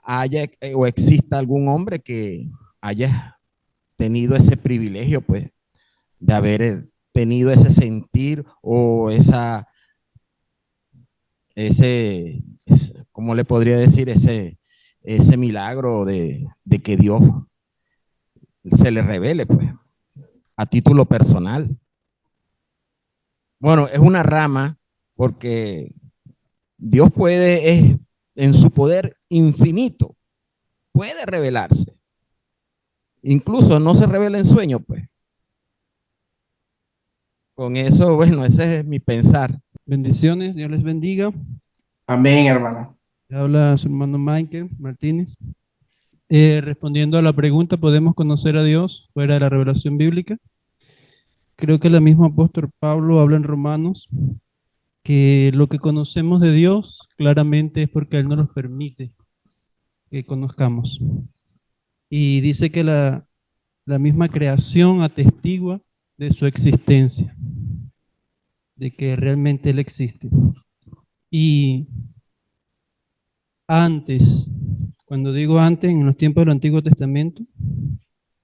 haya o exista algún hombre que haya tenido ese privilegio, pues, de haber tenido ese sentir o ¿cómo le podría decir? Ese milagro de que Dios se le revele, pues, a título personal. Bueno, es una rama porque Dios puede, en su poder infinito, puede revelarse. Incluso no se revela en sueño, pues. Con eso, bueno, ese es mi pensar. Bendiciones, Dios les bendiga. Amén, hermano. Habla su hermano Michael Martínez. Respondiendo a la pregunta, ¿podemos conocer a Dios fuera de la revelación bíblica? Creo que el mismo apóstol Pablo habla en Romanos que lo que conocemos de Dios claramente es porque Él no nos permite que conozcamos. Y dice que la misma creación atestigua de su existencia, de que realmente Él existe. Y antes, cuando digo antes, en los tiempos del Antiguo Testamento,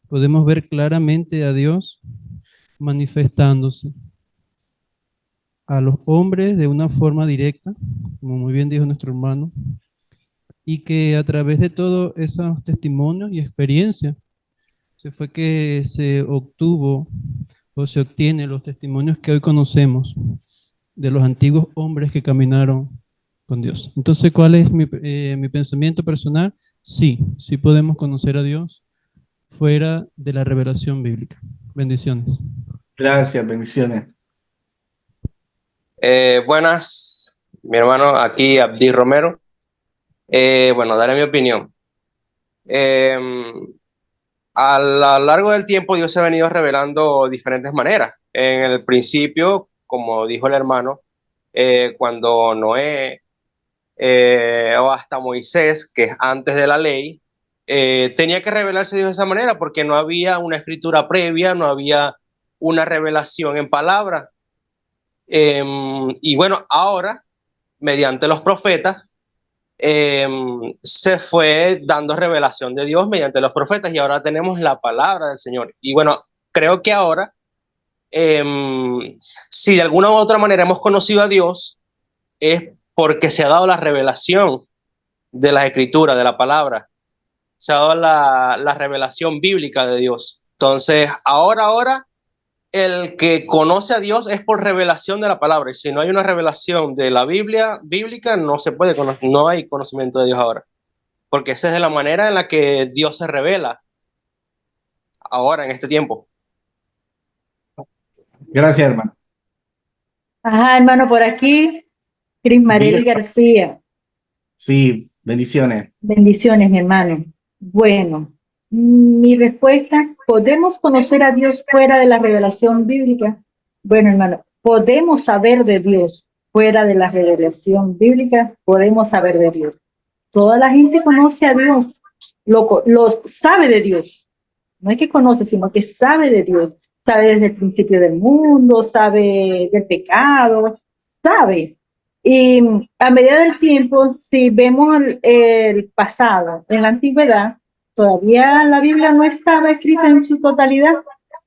podemos ver claramente a Dios manifestándose a los hombres de una forma directa, como muy bien dijo nuestro hermano, y que a través de todos esos testimonios y experiencias se fue que se obtuvo o se obtienen los testimonios que hoy conocemos de los antiguos hombres que caminaron con Dios. Entonces, ¿cuál es mi pensamiento personal? Sí, sí podemos conocer a Dios fuera de la revelación bíblica. Bendiciones. Gracias, bendiciones. Buenas, mi hermano, aquí Abdi Romero. Bueno, daré mi opinión. Eh, a lo largo del tiempo Dios se ha venido revelando de diferentes maneras. En el principio, como dijo el hermano, cuando Noé o hasta Moisés, que es antes de la ley, tenía que revelarse Dios de esa manera porque no había una escritura previa, no había una revelación en palabra. Y bueno, ahora, mediante los profetas, eh, se fue dando revelación de Dios mediante los profetas y ahora tenemos la palabra del Señor. Y bueno, creo que ahora, eh, si de alguna u otra manera hemos conocido a Dios, es porque se ha dado la revelación de las escrituras, de la palabra, se ha dado la revelación bíblica de Dios. Entonces, ahora, el que conoce a Dios es por revelación de la palabra. Y si no hay una revelación de la Biblia bíblica, no se puede conocer, no hay conocimiento de Dios ahora. Porque esa es la manera en la que Dios se revela ahora, en este tiempo. Gracias, hermano. Ajá, hermano, por aquí, Cris Marely Diga. García. Sí, bendiciones. Bendiciones, mi hermano. Bueno, mi respuesta, ¿podemos conocer a Dios fuera de la revelación bíblica? Bueno, hermano, podemos saber de Dios fuera de la revelación bíblica, podemos saber de Dios. Toda la gente conoce a Dios, lo sabe de Dios. No es que conoce, sino que sabe de Dios. Sabe desde el principio del mundo, sabe del pecado, sabe. Y a medida del tiempo, si vemos el pasado, en la antigüedad, todavía la Biblia no estaba escrita en su totalidad.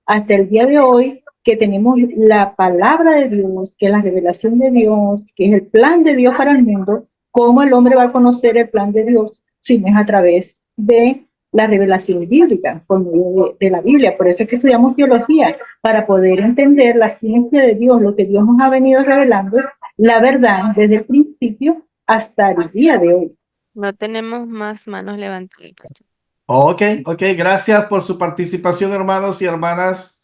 Hasta el día de hoy, que tenemos la palabra de Dios, que es la revelación de Dios, que es el plan de Dios para el mundo, ¿cómo el hombre va a conocer el plan de Dios si no es a través de la revelación bíblica, por medio de la Biblia? Por eso es que estudiamos teología, para poder entender la ciencia de Dios, lo que Dios nos ha venido revelando, la verdad, desde el principio hasta el día de hoy. No tenemos más manos levantadas. Ok, gracias por su participación, hermanos y hermanas.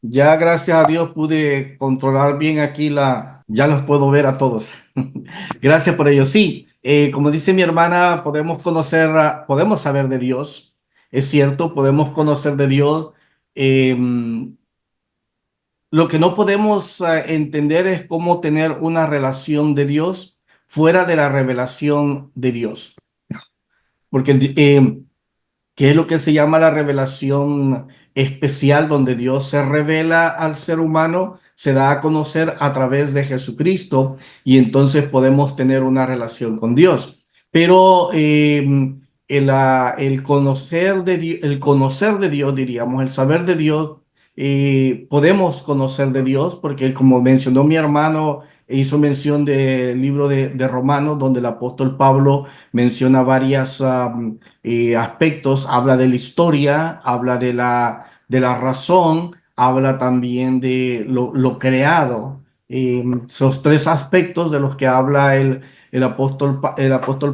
Ya gracias a Dios pude controlar bien aquí ya los puedo ver a todos. Gracias por ello. Sí, como dice mi hermana, podemos saber de Dios. Es cierto, podemos conocer de Dios. Lo que no podemos entender es cómo tener una relación de Dios fuera de la revelación de Dios. Porque ¿qué es lo que se llama la revelación especial, donde Dios se revela al ser humano, se da a conocer a través de Jesucristo, y entonces podemos tener una relación con Dios? Pero el conocer de Dios, diríamos, el saber de Dios, podemos conocer de Dios, porque como mencionó mi hermano, hizo mención del libro de Romanos, donde el apóstol Pablo menciona varios aspectos, habla de la historia, habla de la razón, habla también de lo creado. Esos tres aspectos de los que habla el apóstol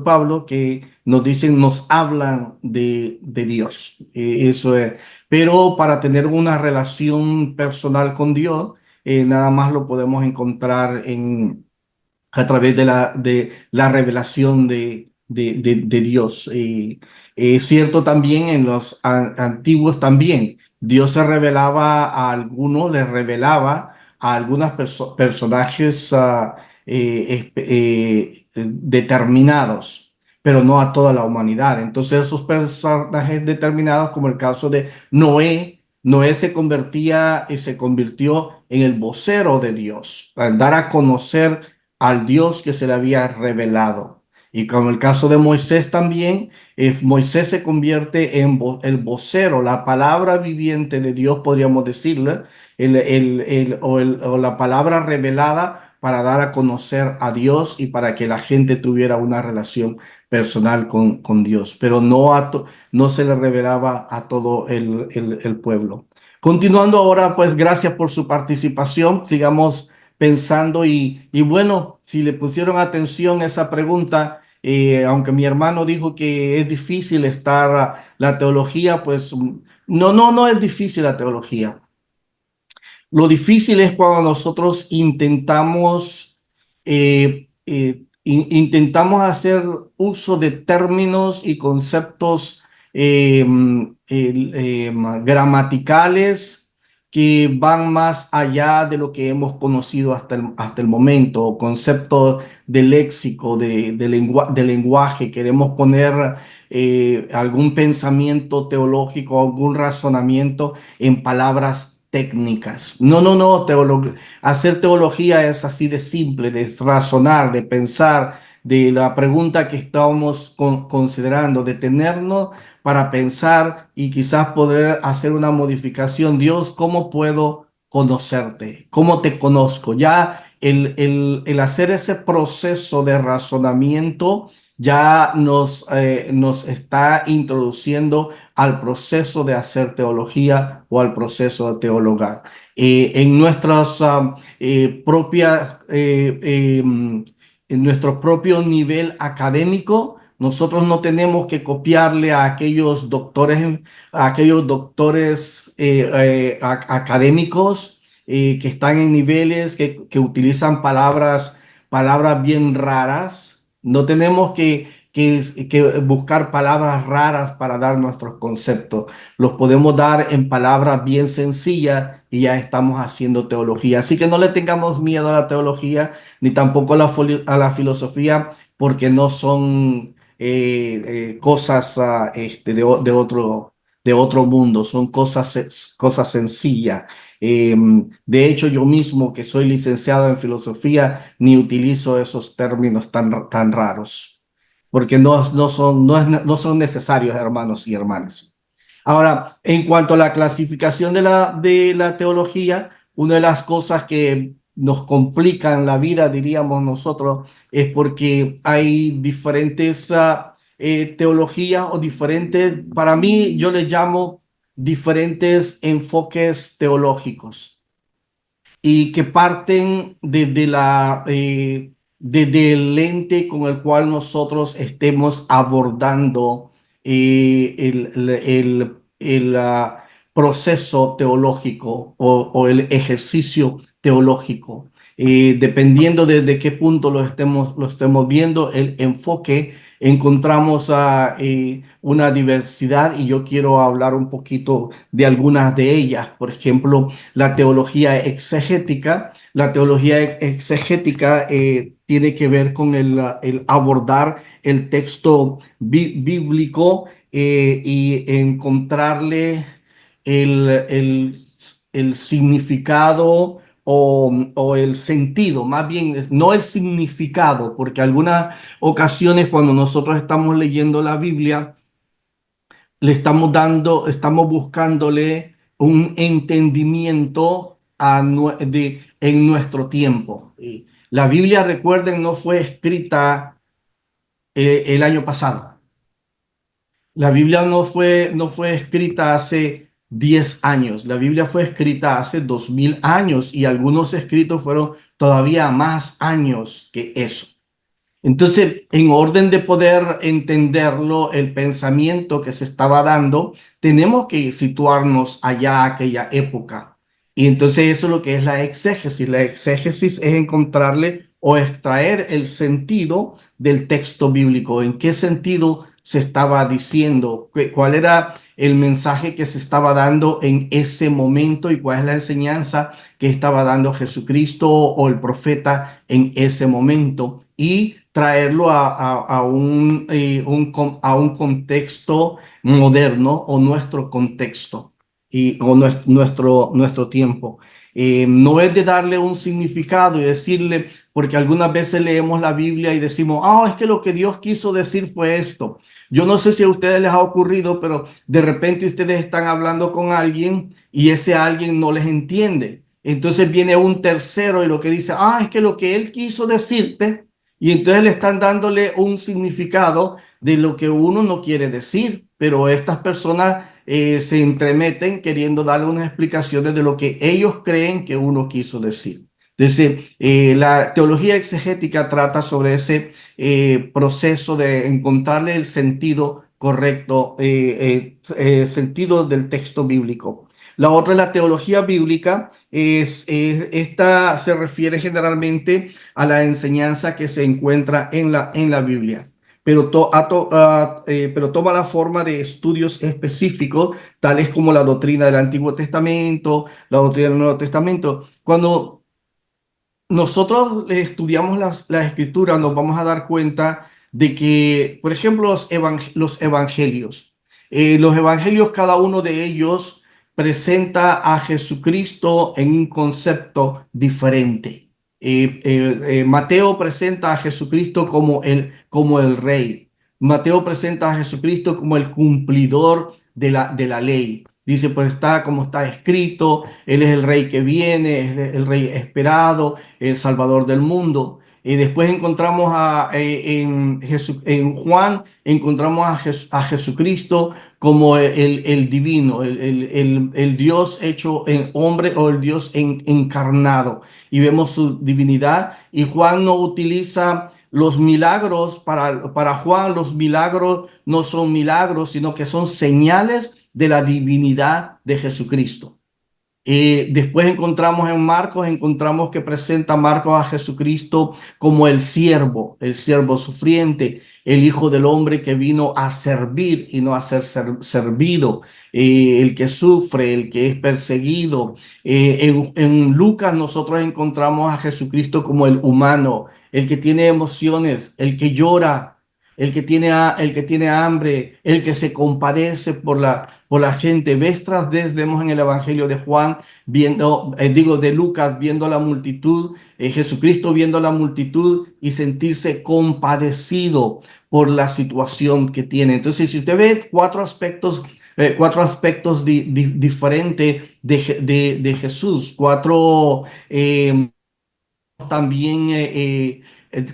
Pablo, que nos dicen, nos hablan de Dios. Eso es. Pero para tener una relación personal con Dios, nada más lo podemos encontrar a través de la revelación de Dios. Es cierto también en los antiguos también, Dios se revelaba a algunos, les revelaba a algunos personajes determinados, pero no a toda la humanidad. Entonces esos personajes determinados, como el caso de Noé se convertía y se convirtió en el vocero de Dios, al dar a conocer al Dios que se le había revelado. Y como el caso de Moisés también, Moisés se convierte en el vocero, la palabra viviente de Dios, podríamos decirle, o la palabra revelada para dar a conocer a Dios y para que la gente tuviera una relación personal con Dios, pero no se le revelaba a todo el pueblo. Continuando ahora, pues gracias por su participación. Sigamos pensando y bueno, si le pusieron atención a esa pregunta, aunque mi hermano dijo que es difícil estar la teología, pues no es difícil la teología. Lo difícil es cuando nosotros intentamos hacer uso de términos y conceptos gramaticales que van más allá de lo que hemos conocido hasta el momento, o conceptos de léxico, de lenguaje. Queremos poner algún pensamiento teológico, algún razonamiento en palabras técnicas. No, hacer teología es así de simple, de razonar, de pensar, de la pregunta que estamos considerando, detenernos para pensar y quizás poder hacer una modificación. Dios, ¿cómo puedo conocerte? ¿Cómo te conozco? Ya el hacer ese proceso de razonamiento ya nos está introduciendo al proceso de hacer teología o al proceso de teologar. En nuestras propias, en nuestro propio nivel académico, nosotros no tenemos que copiarle a aquellos doctores académicos que están en niveles que utilizan palabras bien raras. No tenemos que buscar palabras raras para dar nuestros conceptos. Los podemos dar en palabras bien sencillas y ya estamos haciendo teología. Así que no le tengamos miedo a la teología ni tampoco a la filosofía, porque no son cosas de otro mundo, son cosas sencillas. De hecho, yo mismo, que soy licenciado en filosofía, ni utilizo esos términos tan raros, porque no son necesarios, hermanos y hermanas. Ahora, en cuanto a la clasificación de la teología, una de las cosas que nos complican la vida, diríamos nosotros, es porque hay diferentes teologías o para mí yo les llamo diferentes enfoques teológicos y que parten desde el lente con el cual nosotros estemos abordando el proceso teológico o el ejercicio teológico. Dependiendo desde qué punto lo estemos viendo, el enfoque, encontramos una diversidad y yo quiero hablar un poquito de algunas de ellas. Por ejemplo, la teología exegética. La teología exegética tiene que ver con el abordar el texto bíblico y encontrarle el, el, el significado o el sentido, más bien no el significado, porque algunas ocasiones cuando nosotros estamos leyendo la Biblia, estamos buscándole un entendimiento en nuestro tiempo. Y La Biblia, recuerden, no fue escrita el año pasado. La Biblia no fue escrita hace 10 años. La Biblia fue escrita hace 2000 años y algunos escritos fueron todavía más años que eso. Entonces, en orden de poder entenderlo, el pensamiento que se estaba dando, tenemos que situarnos allá, aquella época. Y entonces eso es lo que es la exégesis. La exégesis es encontrarle o extraer el sentido del texto bíblico. ¿En qué sentido se estaba diciendo? ¿Cuál era el mensaje que se estaba dando en ese momento y cuál es la enseñanza que estaba dando Jesucristo o el profeta en ese momento? Y traerlo a un contexto moderno o nuestro contexto o nuestro tiempo. No es de darle un significado y decirle, porque algunas veces leemos la Biblia y decimos, es que lo que Dios quiso decir fue esto. Yo no sé si a ustedes les ha ocurrido, pero de repente ustedes están hablando con alguien y ese alguien no les entiende. Entonces viene un tercero y lo que dice, es que lo que él quiso decirte, y entonces le están dándole un significado de lo que uno no quiere decir, pero estas personas se entremeten queriendo darle unas explicaciones de lo que ellos creen que uno quiso decir. Entonces, la teología exegética trata sobre ese proceso de encontrarle el sentido correcto, sentido del texto bíblico. La otra es la teología bíblica. Esta se refiere generalmente a la enseñanza que se encuentra en la Biblia, pero, pero toma la forma de estudios específicos, tales como la doctrina del Antiguo Testamento, la doctrina del Nuevo Testamento. Cuando nosotros estudiamos las escrituras, nos vamos a dar cuenta de que, por ejemplo, los evangelios, cada uno de ellos presenta a Jesucristo en un concepto diferente. Mateo presenta a Jesucristo como el rey. Mateo presenta a Jesucristo como el cumplidor de la ley. Dice, pues está como está escrito, Él es el rey que viene, es el rey esperado, el salvador del mundo. Y después encontramos en Juan, encontramos a Jesucristo como el divino, el Dios hecho en hombre o el Dios encarnado. Y vemos su divinidad. Y Juan no utiliza los milagros, para Juan los milagros no son milagros, sino que son señales de la divinidad de Jesucristo. Después encontramos que presenta Marcos a Jesucristo como el siervo sufriente, el Hijo del Hombre que vino a servir y no a ser servido, el que sufre, el que es perseguido. En Lucas nosotros encontramos a Jesucristo como el humano, el que tiene emociones, el que llora, el que tiene hambre, el que se compadece por la gente. Vez tras vez vemos en el Evangelio de Juan, de Lucas, viendo la multitud, Jesucristo viendo la multitud y sentirse compadecido por la situación que tiene. Entonces, si usted ve cuatro aspectos diferentes de Jesús, también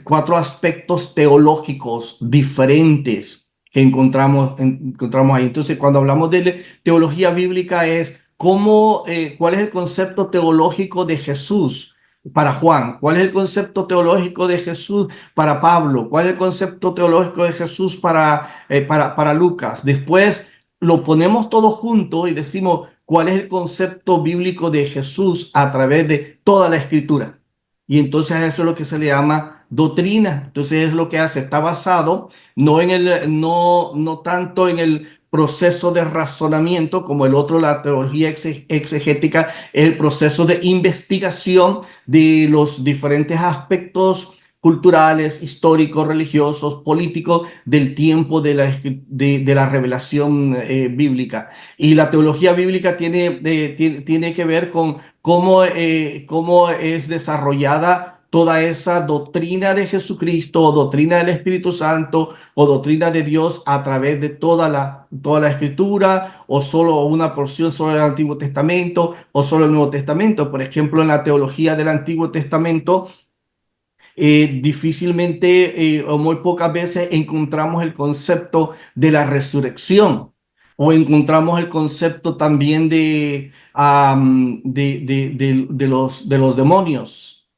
cuatro aspectos teológicos diferentes que encontramos ahí. Entonces, cuando hablamos de teología bíblica es cuál es el concepto teológico de Jesús para Juan, cuál es el concepto teológico de Jesús para Pablo, cuál es el concepto teológico de Jesús para Lucas. Después lo ponemos todo junto y decimos cuál es el concepto bíblico de Jesús a través de toda la escritura. Y entonces eso es lo que se le llama doctrina. Entonces es lo que hace, está basado no tanto en el proceso de razonamiento como el otro, la teología exegética, el proceso de investigación de los diferentes aspectos culturales, históricos, religiosos, políticos del tiempo de la revelación bíblica. Y la teología bíblica tiene que ver con cómo es desarrollada toda esa doctrina de Jesucristo, o doctrina del Espíritu Santo, o doctrina de Dios a través de toda la Escritura, o solo una porción, solo el Antiguo Testamento, o solo el Nuevo Testamento. Por ejemplo, en la teología del Antiguo Testamento, difícilmente o muy pocas veces encontramos el concepto de la resurrección o encontramos el concepto también de los demonios,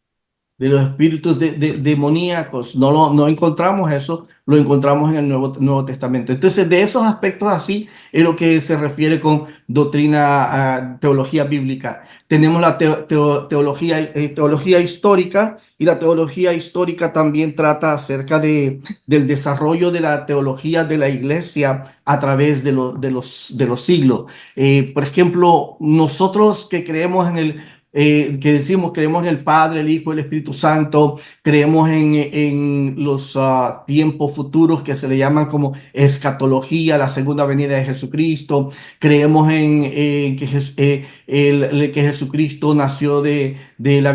de los espíritus demoníacos. No encontramos eso, lo encontramos en el Nuevo Testamento. Entonces, de esos aspectos así es lo que se refiere con doctrina, teología bíblica. Tenemos la teología histórica, y la teología histórica también trata acerca del desarrollo de la teología de la iglesia a través de los siglos. Por ejemplo, nosotros que creemos que decimos, creemos en el Padre, el Hijo, el Espíritu Santo, creemos en los tiempos futuros que se le llaman como escatología, la segunda venida de Jesucristo, creemos en que Jesucristo nació de la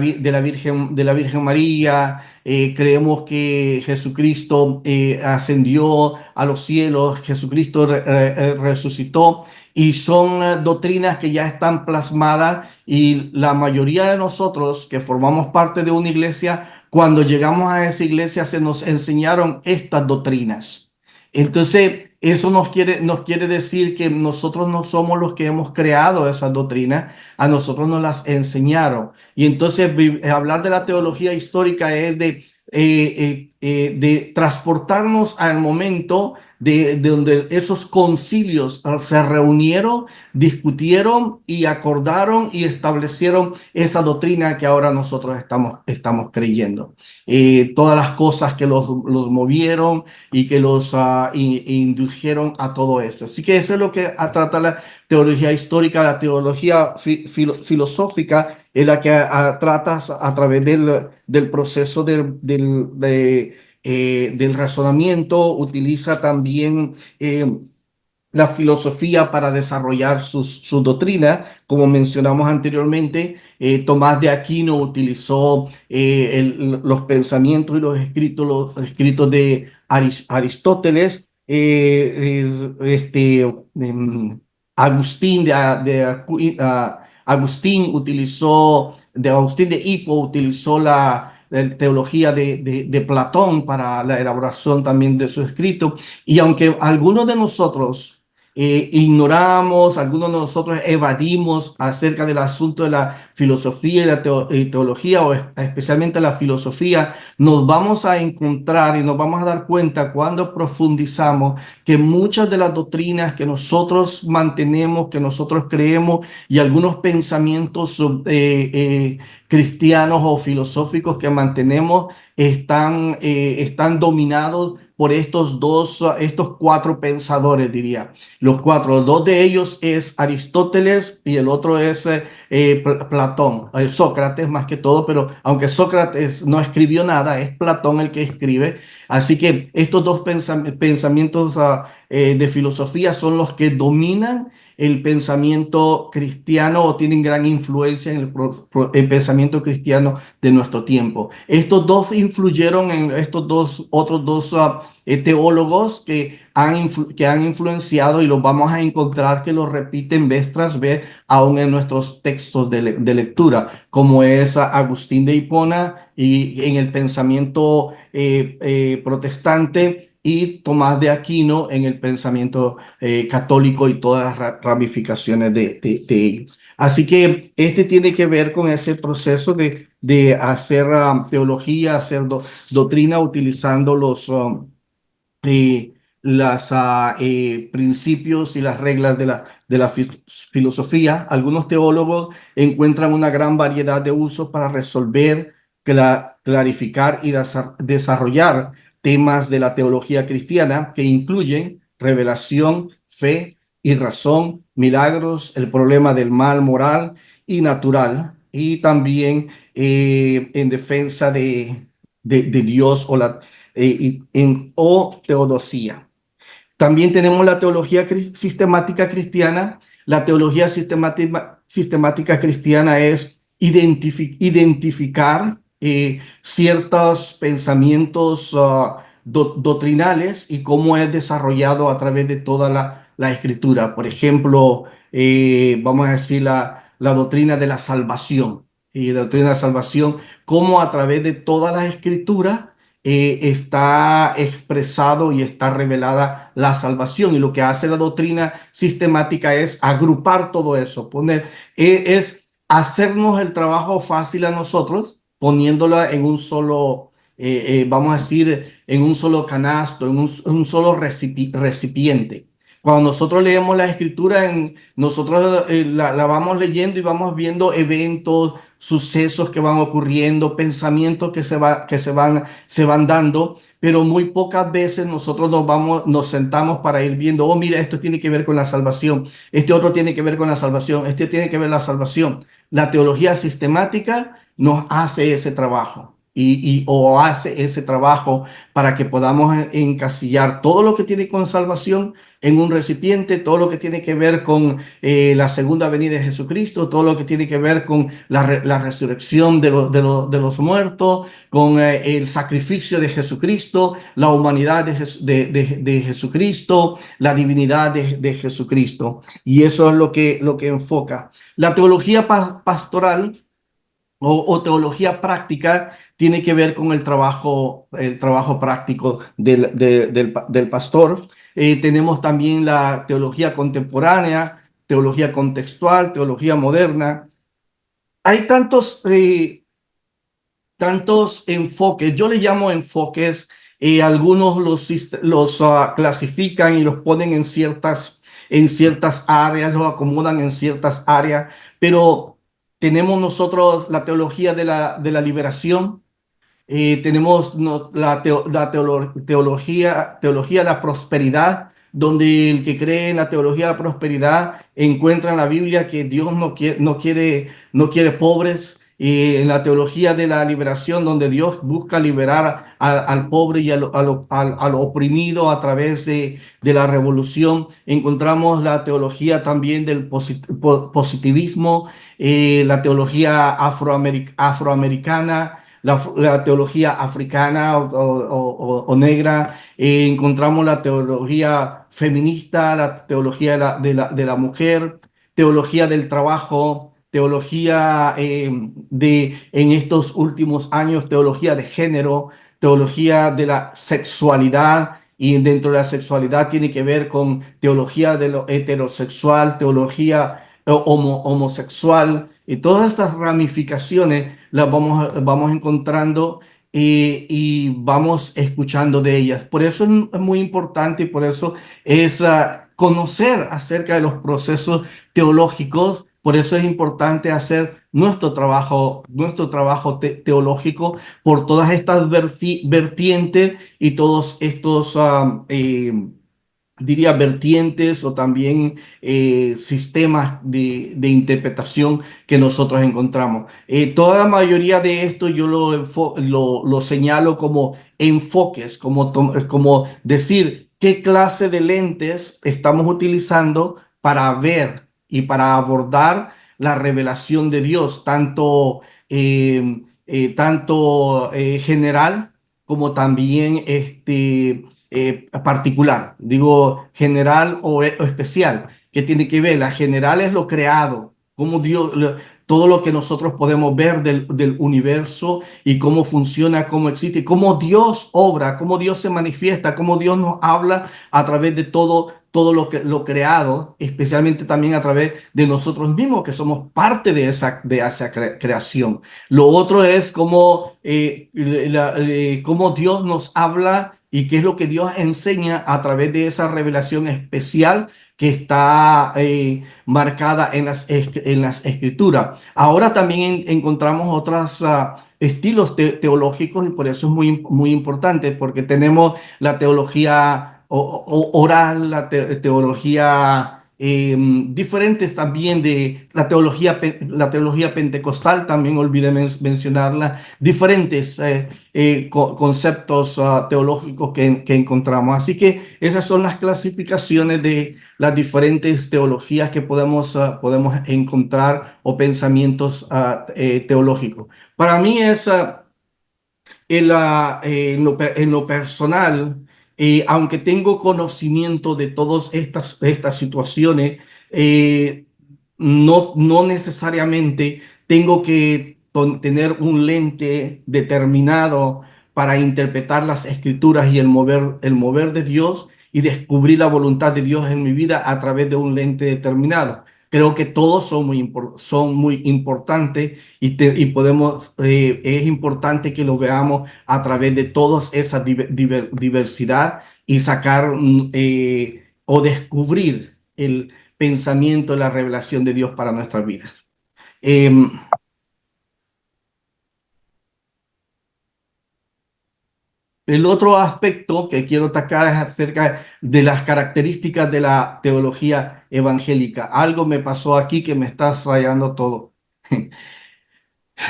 Virgen María. Creemos que Jesucristo ascendió a los cielos, Jesucristo resucitó, y son doctrinas que ya están plasmadas, y la mayoría de nosotros que formamos parte de una iglesia, cuando llegamos a esa iglesia se nos enseñaron estas doctrinas. Entonces, eso nos quiere decir que nosotros no somos los que hemos creado esas doctrinas, a nosotros nos las enseñaron. Y entonces hablar de la teología histórica es de transportarnos al momento de donde esos concilios se reunieron, discutieron y acordaron y establecieron esa doctrina que ahora nosotros estamos creyendo. Todas las cosas que los movieron y que los indujeron a todo esto. Así que eso es lo que trata la teología histórica. La teología filosófica es la que trata a través del proceso del razonamiento. Utiliza también la filosofía para desarrollar sus doctrinas. Como mencionamos anteriormente, Tomás de Aquino utilizó los pensamientos y los escritos de Aristóteles. Agustín Agustín de Hippo utilizó la teología de Platón para la elaboración también de su escrito. Y aunque algunos de nosotros ignoramos, algunos de nosotros evadimos acerca del asunto de la filosofía y la teología, o especialmente la filosofía, nos vamos a encontrar y nos vamos a dar cuenta cuando profundizamos que muchas de las doctrinas que nosotros mantenemos, que nosotros creemos, y algunos pensamientos cristianos o filosóficos que mantenemos están dominados por estos cuatro pensadores, diría. Los cuatro, dos de ellos es Aristóteles y el otro es Platón, Sócrates más que todo, pero aunque Sócrates no escribió nada, es Platón el que escribe. Así que estos dos pensamientos de filosofía son los que dominan el pensamiento cristiano, o tienen gran influencia en el pensamiento cristiano de nuestro tiempo. Estos dos influyeron en estos otros dos teólogos que han influenciado, y los vamos a encontrar que los repiten vez tras vez aún en nuestros textos de lectura, como es Agustín de Hipona y en el pensamiento protestante, y Tomás de Aquino en el pensamiento católico y todas las ramificaciones de ellos. Así que este tiene que ver con ese proceso de hacer teología, hacer doctrina utilizando los principios y las reglas de la filosofía. Algunos teólogos encuentran una gran variedad de usos para resolver, clarificar y desarrollar temas de la teología cristiana, que incluyen revelación, fe y razón, milagros, el problema del mal moral y natural, y también en defensa de Dios o teodosía. También tenemos la teología sistemática cristiana. La teología sistemática cristiana es identificar ciertos pensamientos doctrinales y cómo es desarrollado a través de toda la escritura. Por ejemplo, vamos a decir la doctrina de la salvación. y doctrina de salvación, cómo a través de todas las escrituras está expresado y está revelada la salvación. Y lo que hace la doctrina sistemática es agrupar todo eso, es hacernos el trabajo fácil a nosotros, poniéndola en un solo, vamos a decir, en un solo canasto, en un solo recipiente. Cuando nosotros leemos la escritura, nosotros la vamos leyendo y vamos viendo eventos, sucesos que van ocurriendo, pensamientos se van dando, pero muy pocas veces nosotros nos sentamos para ir viendo, oh, mira, esto tiene que ver con la salvación, este otro tiene que ver con la salvación, este tiene que ver la salvación. La teología sistemática nos hace ese trabajo. O hace ese trabajo para que podamos encasillar todo lo que tiene con salvación en un recipiente, todo lo que tiene que ver con la segunda venida de Jesucristo, todo lo que tiene que ver con la resurrección de los muertos, con el sacrificio de Jesucristo, la humanidad de Jesucristo, la divinidad de Jesucristo. Y eso es lo que enfoca. La teología pastoral o teología práctica tiene que ver con el trabajo práctico del pastor. Tenemos también la teología contemporánea, teología contextual, teología moderna. Hay tantos enfoques, yo le llamo enfoques, algunos los clasifican y los ponen en ciertas áreas, los acomodan en ciertas áreas, pero tenemos nosotros la teología de la liberación, tenemos teología de la prosperidad, donde el que cree en la teología de la prosperidad encuentra en la Biblia que Dios no quiere pobres. Y en la teología de la liberación, donde Dios busca liberar al pobre y al oprimido a través de la revolución, encontramos la teología también del positivismo, la teología afroamericana, la teología africana o negra, encontramos la teología feminista, la teología de la mujer, teología del trabajo, teología en estos últimos años, teología de género, teología de la sexualidad, y dentro de la sexualidad tiene que ver con teología de lo heterosexual, teología homosexual, y todas estas ramificaciones las vamos encontrando y vamos escuchando de ellas. Por eso es muy importante y por eso es conocer acerca de los procesos teológicos. Por eso es importante hacer nuestro trabajo teológico por todas estas vertientes y todos estos diría vertientes o también sistemas de interpretación que nosotros encontramos. Toda la mayoría de esto yo lo señalo como enfoques, como decir qué clase de lentes estamos utilizando para ver y para abordar la revelación de Dios, tanto general como también particular, digo general o especial, que tiene que ver. La general es lo creado, como Dios, todo lo que nosotros podemos ver del universo y cómo funciona, cómo existe, cómo Dios obra, cómo Dios se manifiesta, cómo Dios nos habla a través de todo lo creado, especialmente también a través de nosotros mismos, que somos parte de esa creación. Lo otro es cómo Dios nos habla y qué es lo que Dios enseña a través de esa revelación especial que está marcada en las escrituras. Ahora también encontramos otros estilos teológicos y por eso es muy importante, porque tenemos la teología oral, la teología diferentes también de la teología pentecostal, también olvidé mencionarla, diferentes conceptos teológicos que encontramos. Así que esas son las clasificaciones de las diferentes teologías que podemos encontrar o pensamientos teológicos. Para mí es en lo personal, aunque tengo conocimiento de todas estas situaciones, no necesariamente tengo que tener un lente determinado para interpretar las escrituras y el mover de Dios y descubrir la voluntad de Dios en mi vida a través de un lente determinado. Creo que todos son muy importantes y podemos, es importante que lo veamos a través de toda esa diversidad y sacar o descubrir el pensamiento, la revelación de Dios para nuestras vidas. El otro aspecto que quiero atacar es acerca de las características de la teología evangélica. Algo me pasó aquí que me está rayando todo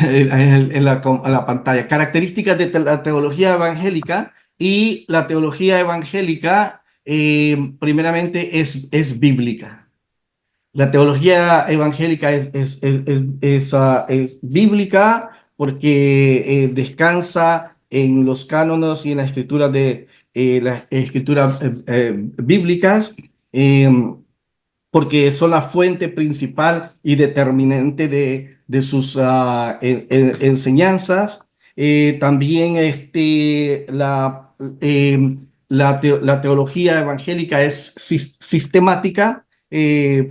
en la pantalla. Características de la teología evangélica, y la teología evangélica primeramente es bíblica. La teología evangélica es bíblica porque descansa en los cánones y en la escritura de las escrituras bíblicas, eh, porque son la fuente principal y determinante de sus enseñanzas. También la teología evangélica es sistemática,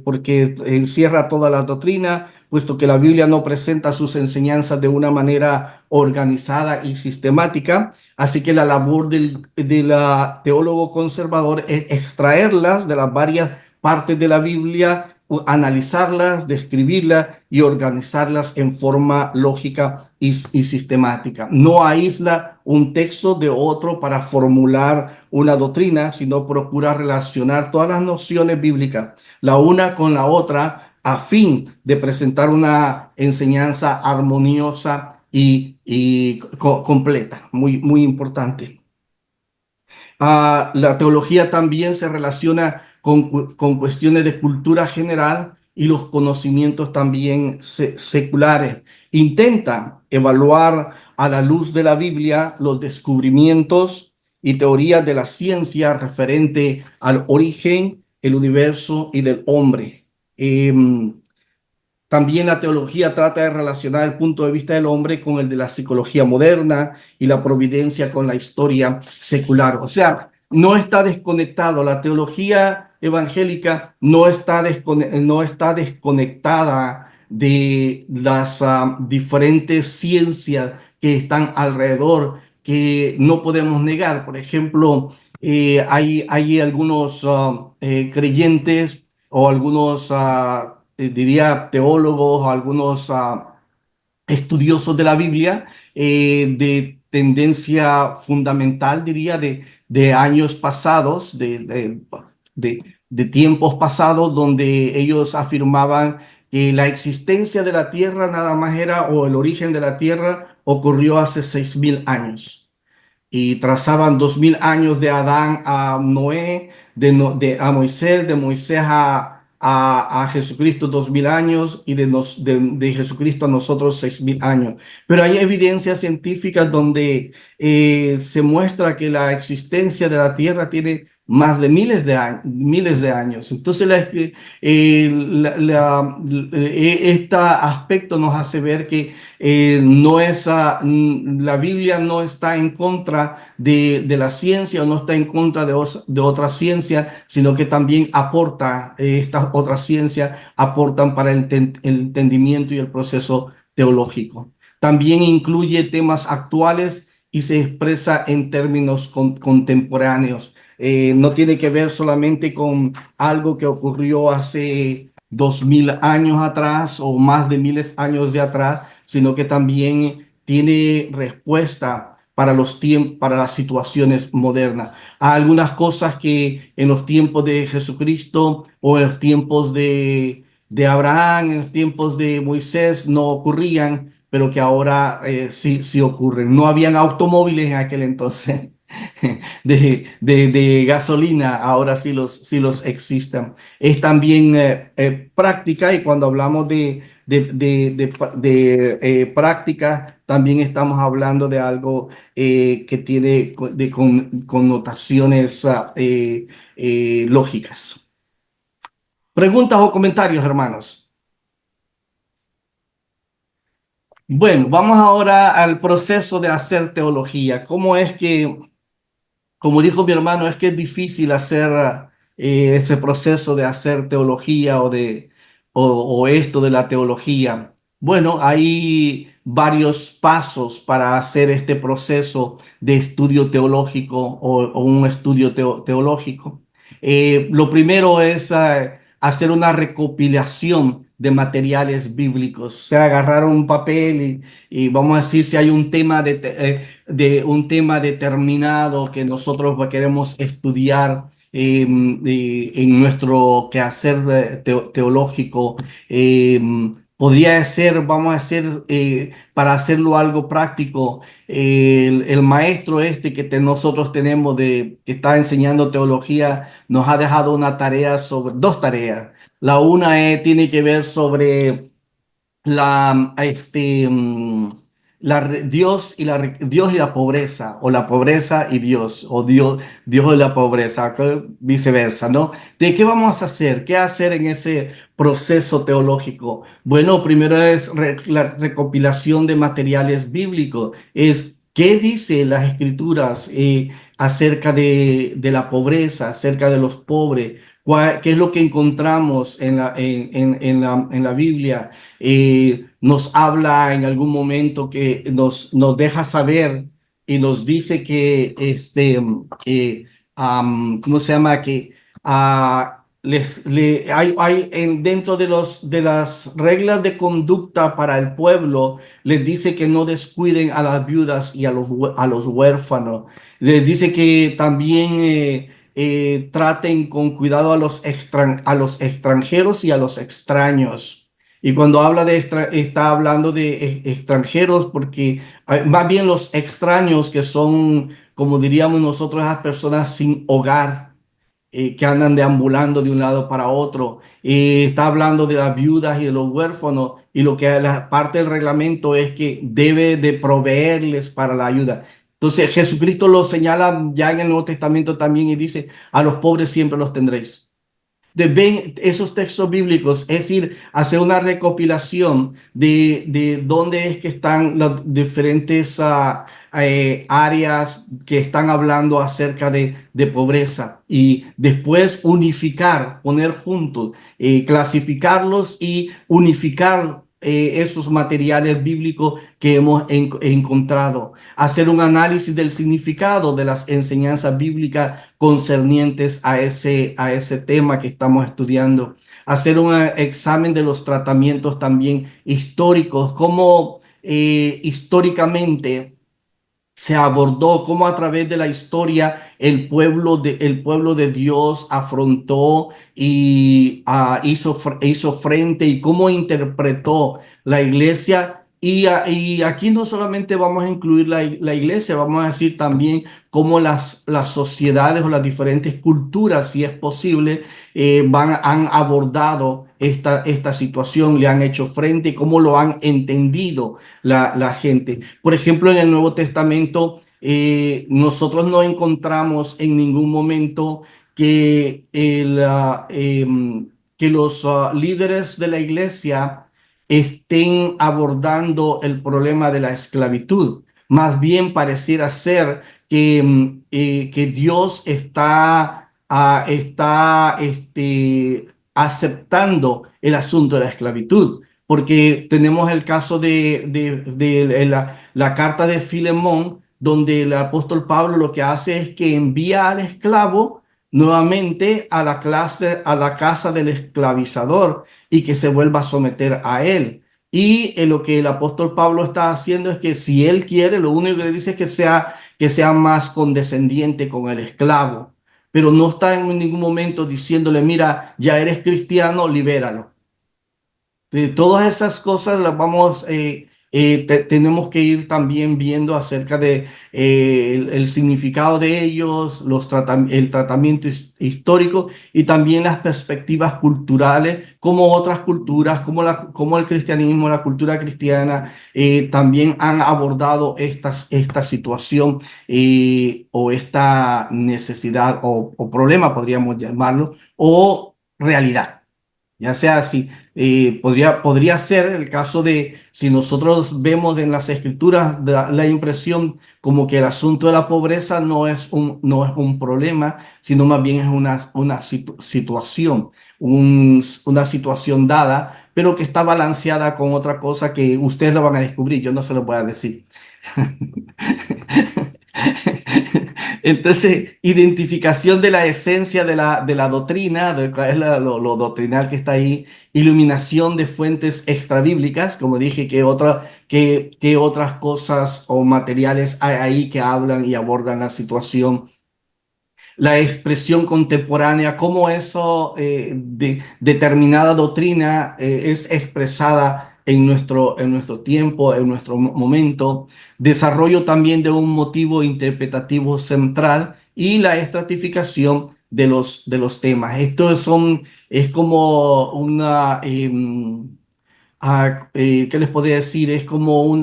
porque encierra todas las doctrinas, puesto que la Biblia no presenta sus enseñanzas de una manera organizada y sistemática. Así que la labor de la teólogo conservador es extraerlas de las varias partes de la Biblia, analizarlas, describirlas y organizarlas en forma lógica y sistemática. No aísla un texto de otro para formular una doctrina, sino procura relacionar todas las nociones bíblicas, la una con la otra, a fin de presentar una enseñanza armoniosa y completa. Muy, muy importante. La teología también se relaciona con cuestiones de cultura general y los conocimientos también seculares. Intenta evaluar a la luz de la Biblia los descubrimientos y teorías de la ciencia referente al origen, el universo y del hombre. También la teología trata de relacionar el punto de vista del hombre con el de la psicología moderna y la providencia con la historia secular. O sea, no está desconectado. La teología evangélica no está desconectada de las diferentes ciencias que están alrededor, que no podemos negar. Por ejemplo, hay algunos creyentes o algunos diría teólogos, algunos estudiosos de la Biblia, de tendencia fundamental, diría, de años pasados, de tiempos pasados, donde ellos afirmaban que la existencia de la tierra nada más era, o el origen de la tierra ocurrió hace 6.000 años. Y trazaban 2.000 años de Adán a Noé, a Moisés, de Moisés a Jesucristo 2.000 años, y de Jesucristo a nosotros 6.000 años. Pero hay evidencias científicas donde se muestra que la existencia de la Tierra tiene más de miles de años. Entonces, este aspecto nos hace ver que la Biblia no está en contra de la ciencia, o no está en contra de otra ciencia, sino que también aporta, estas otras ciencias aportan para el entendimiento y el proceso teológico. También incluye temas actuales y se expresa en términos contemporáneos. No tiene que ver solamente con algo que ocurrió hace 2.000 años atrás o más de miles de años de atrás, sino que también tiene respuesta para para las situaciones modernas. Hay algunas cosas que en los tiempos de Jesucristo o en los tiempos de Abraham, en los tiempos de Moisés no ocurrían, pero que ahora sí ocurren. No habían automóviles en aquel entonces de gasolina, ahora sí los existen. Es también práctica, y cuando hablamos de práctica, también estamos hablando de algo que tiene connotaciones lógicas. ¿Preguntas o comentarios, hermanos? Bueno, vamos ahora al proceso de hacer teología. ¿Cómo es que, como dijo mi hermano, es que es difícil hacer ese proceso de hacer teología o esto de la teología? Bueno, hay varios pasos para hacer este proceso de estudio teológico o un estudio teológico. Lo primero es hacer una recopilación de materiales bíblicos, o sea, agarrar un papel y vamos a decir si hay un tema de un tema determinado que nosotros queremos estudiar en nuestro quehacer teológico. eh, Podría ser, vamos a hacer, para hacerlo algo práctico, el maestro este nosotros tenemos que está enseñando teología, nos ha dejado una tarea sobre, dos tareas. La una tiene que ver sobre la, Dios y Dios y la pobreza, o la pobreza y Dios, o Dios y la pobreza, viceversa, ¿no? ¿De qué vamos a hacer? ¿Qué hacer en ese proceso teológico? Bueno, primero es la recopilación de materiales bíblicos, es qué dice las escrituras acerca de la pobreza, acerca de los pobres. ¿Qué es lo que encontramos en la Biblia? Nos habla en algún momento que nos deja saber y nos dice que, ¿cómo se llama? Que dentro de las reglas de conducta para el pueblo, les dice que no descuiden a las viudas y a los huérfanos. Les dice que también traten con cuidado a a los extranjeros y a los extraños. Y cuando habla está hablando de extranjeros, porque más bien los extraños que son, como diríamos nosotros, las personas sin hogar, que andan deambulando de un lado para otro. Está hablando de las viudas y de los huérfanos, y lo que la parte del reglamento es que debe de proveerles para la ayuda. Entonces Jesucristo lo señala ya en el Nuevo Testamento también y dice, a los pobres siempre los tendréis de ven esos textos bíblicos, es decir, hacer una recopilación de dónde es que están las diferentes áreas que están hablando acerca de pobreza y después unificar, poner juntos, clasificarlos y unificar esos materiales bíblicos que hemos encontrado, hacer un análisis del significado de las enseñanzas bíblicas concernientes a ese tema que estamos estudiando, hacer un examen de los tratamientos también históricos, cómo históricamente se abordó, cómo a través de la historia el pueblo de Dios afrontó y hizo frente y cómo interpretó la iglesia. Y aquí no solamente vamos a incluir la iglesia, vamos a decir también cómo las sociedades o las diferentes culturas, si es posible, han abordado esta situación, le han hecho frente y cómo lo han entendido la gente. Por ejemplo, en el Nuevo Testamento, nosotros no encontramos en ningún momento que los líderes de la iglesia estén abordando el problema de la esclavitud. Más bien pareciera ser que Dios está aceptando el asunto de la esclavitud, porque tenemos el caso de la carta de Filemón, donde el apóstol Pablo lo que hace es que envía al esclavo nuevamente a la casa del esclavizador y que se vuelva a someter a él. Y lo que el apóstol Pablo está haciendo es que si él quiere, lo único que le dice es que sea más condescendiente con el esclavo, pero no está en ningún momento diciéndole, mira, ya eres cristiano, libéralo. Todas esas cosas las tenemos que ir también viendo acerca de el significado de ellos, el tratamiento histórico y también las perspectivas culturales, como otras culturas, como el cristianismo, la cultura cristiana, también han abordado esta situación o esta necesidad o problema, podríamos llamarlo, o realidad. Ya sea si podría ser el caso de si nosotros vemos en las escrituras la impresión como que el asunto de la pobreza no es un problema, sino más bien es una situación, una situación dada, pero que está balanceada con otra cosa que ustedes lo van a descubrir, yo no se lo voy a decir. Entonces, identificación de la esencia de la doctrina, de cuál es lo doctrinal que está ahí, iluminación de fuentes extrabíblicas, como dije, qué otras cosas o materiales hay ahí que hablan y abordan la situación, la expresión contemporánea, cómo eso determinada doctrina es expresada en nuestro tiempo, en nuestro momento, desarrollo también de un motivo interpretativo central y la estratificación de los temas. Es como ¿qué les podría decir? Es como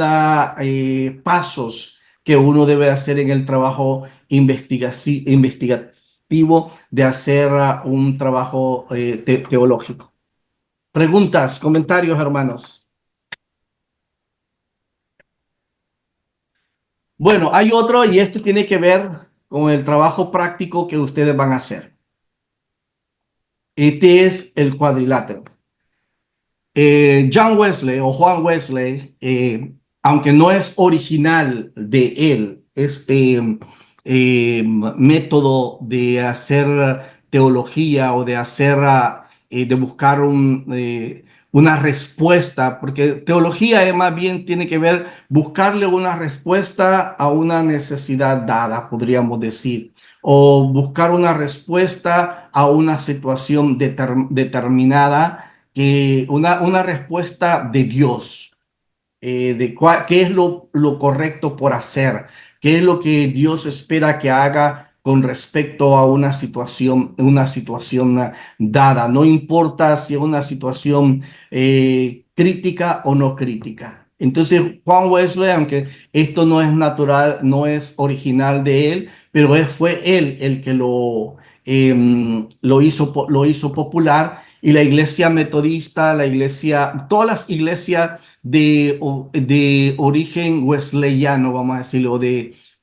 pasos que uno debe hacer en el trabajo investigativo de hacer un trabajo teológico. Preguntas, comentarios, hermanos. Bueno, hay otro y esto tiene que ver con el trabajo práctico que ustedes van a hacer. Este es el cuadrilátero. John Wesley o Juan Wesley, aunque no es original de él, este método de hacer teología o de buscar una respuesta, porque teología más bien tiene que ver buscarle una respuesta a una necesidad dada, podríamos decir, o buscar una respuesta a una situación determinada, que una respuesta de Dios, qué es lo correcto por hacer, qué es lo que Dios espera que haga con respecto a una situación dada. No importa si es una situación crítica o no crítica. Entonces, Juan Wesley, aunque esto no es natural, no es original de él, pero fue él el que lo hizo popular, y la iglesia metodista, todas las iglesias de origen wesleyano, vamos a decirlo,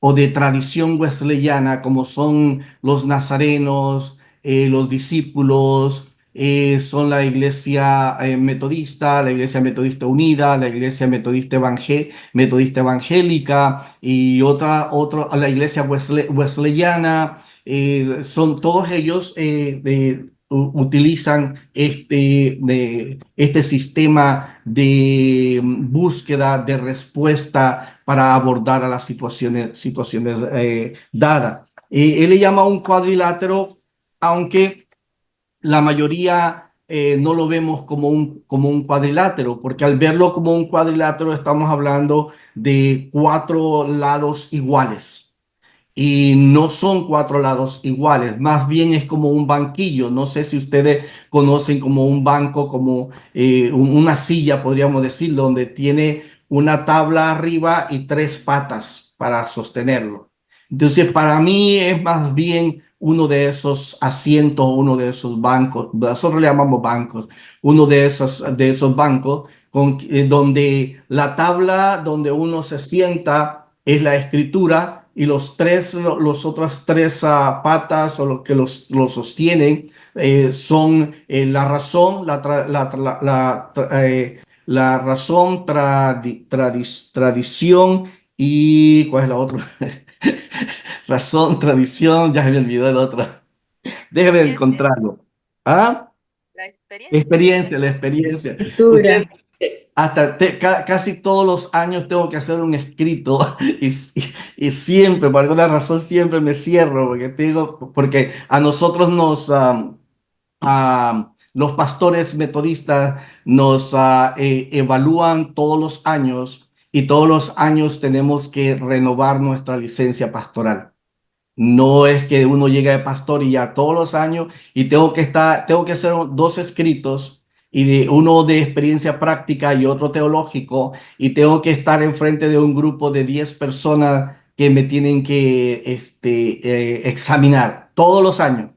o de tradición wesleyana, como son los nazarenos, los discípulos, son la iglesia metodista, la iglesia metodista unida, la iglesia metodista evangélica y la iglesia wesleyana. Son todos ellos utilizan este sistema de búsqueda de respuesta para abordar a las situaciones dadas. Él le llama un cuadrilátero, aunque la mayoría no lo vemos como un cuadrilátero, porque al verlo como un cuadrilátero estamos hablando de 4 lados iguales. Y no son 4 lados iguales, más bien es como un banquillo. No sé si ustedes conocen como un banco, como una silla, podríamos decir, donde tiene una tabla arriba y 3 patas para sostenerlo. Entonces, para mí es más bien uno de esos asientos, uno de esos bancos, nosotros le llamamos bancos, uno de esos bancos donde la tabla donde uno se sienta es la escritura, y los otras 3 patas o lo que lo sostienen son la razón, la razón, tradición, y ¿cuál es la otra? Razón, tradición, ya se me olvidó el otro. Déjame encontrarlo. ¿Ah? La experiencia. La experiencia. Escritura. Ustedes, hasta casi todos los años tengo que hacer un escrito y siempre, por alguna razón, siempre me cierro porque a nosotros los pastores metodistas nos evalúan todos los años, y todos los años tenemos que renovar nuestra licencia pastoral. No es que uno llegue de pastor y ya todos los años, y tengo que hacer 2 escritos, y uno de experiencia práctica y otro teológico, y tengo que estar enfrente de un grupo de 10 personas que me tienen que examinar todos los años.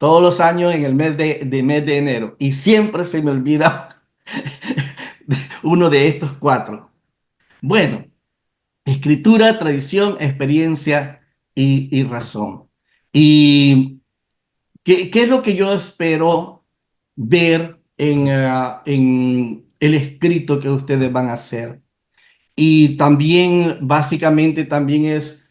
todos los años en el mes de enero, y siempre se me olvida uno de estos cuatro. Bueno, escritura, tradición, experiencia y razón. ¿Y qué es lo que yo espero ver en el escrito que ustedes van a hacer? Y también, básicamente, también es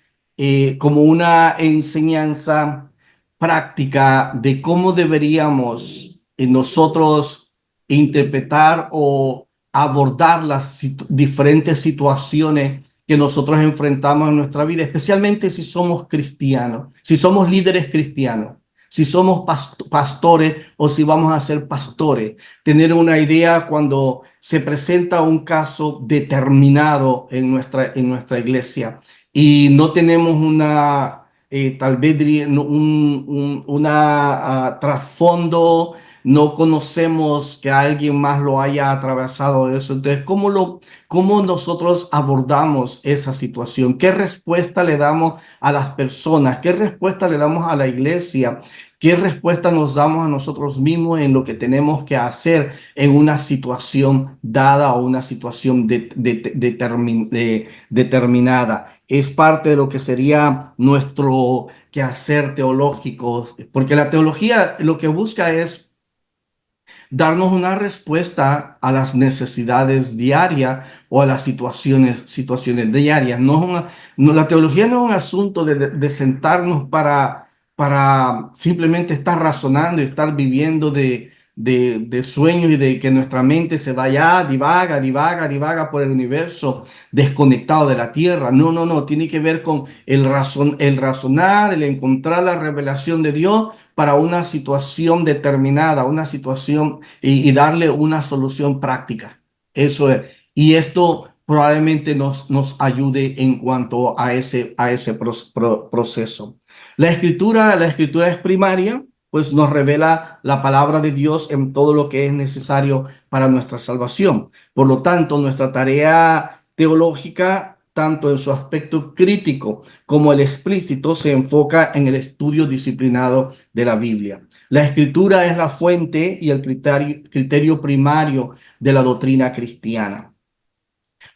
como una enseñanza práctica de cómo deberíamos nosotros interpretar o abordar las diferentes situaciones que nosotros enfrentamos en nuestra vida, especialmente si somos cristianos, si somos líderes cristianos, si somos pastores o si vamos a ser pastores. Tener una idea cuando se presenta un caso determinado en nuestra iglesia y no tenemos una, tal vez una trasfondo, no conocemos que alguien más lo haya atravesado de eso. Entonces, ¿cómo nosotros abordamos esa situación? ¿Qué respuesta le damos a las personas? ¿Qué respuesta le damos a la iglesia? ¿Qué respuesta nos damos a nosotros mismos en lo que tenemos que hacer en una situación dada o una situación determinada? Es parte de lo que sería nuestro quehacer teológico, porque la teología lo que busca es darnos una respuesta a las necesidades diarias o a las situaciones diarias. La teología no es un asunto de sentarnos para simplemente estar razonando y estar viviendo de sueños y de que nuestra mente se vaya, divaga por el universo, desconectado de la tierra. No, no, no, tiene que ver con el razonar, el encontrar la revelación de Dios para una situación determinada, una situación y darle una solución práctica. Eso es. Y esto probablemente nos ayude en cuanto a ese proceso. La escritura es primaria, pues nos revela la palabra de Dios en todo lo que es necesario para nuestra salvación. Por lo tanto, nuestra tarea teológica, tanto en su aspecto crítico como el explícito, se enfoca en el estudio disciplinado de la Biblia. La escritura es la fuente y el criterio primario de la doctrina cristiana.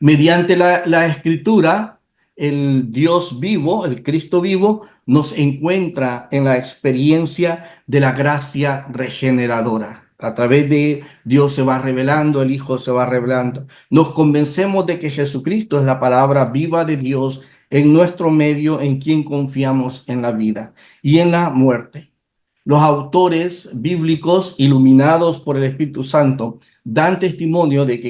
Mediante la escritura, el Dios vivo, el Cristo vivo, nos encuentra en la experiencia de la gracia regeneradora. A través de Dios se va revelando, el Hijo se va revelando. Nos convencemos de que Jesucristo es la palabra viva de Dios en nuestro medio, en quien confiamos en la vida y en la muerte. Los autores bíblicos iluminados por el Espíritu Santo dan testimonio de que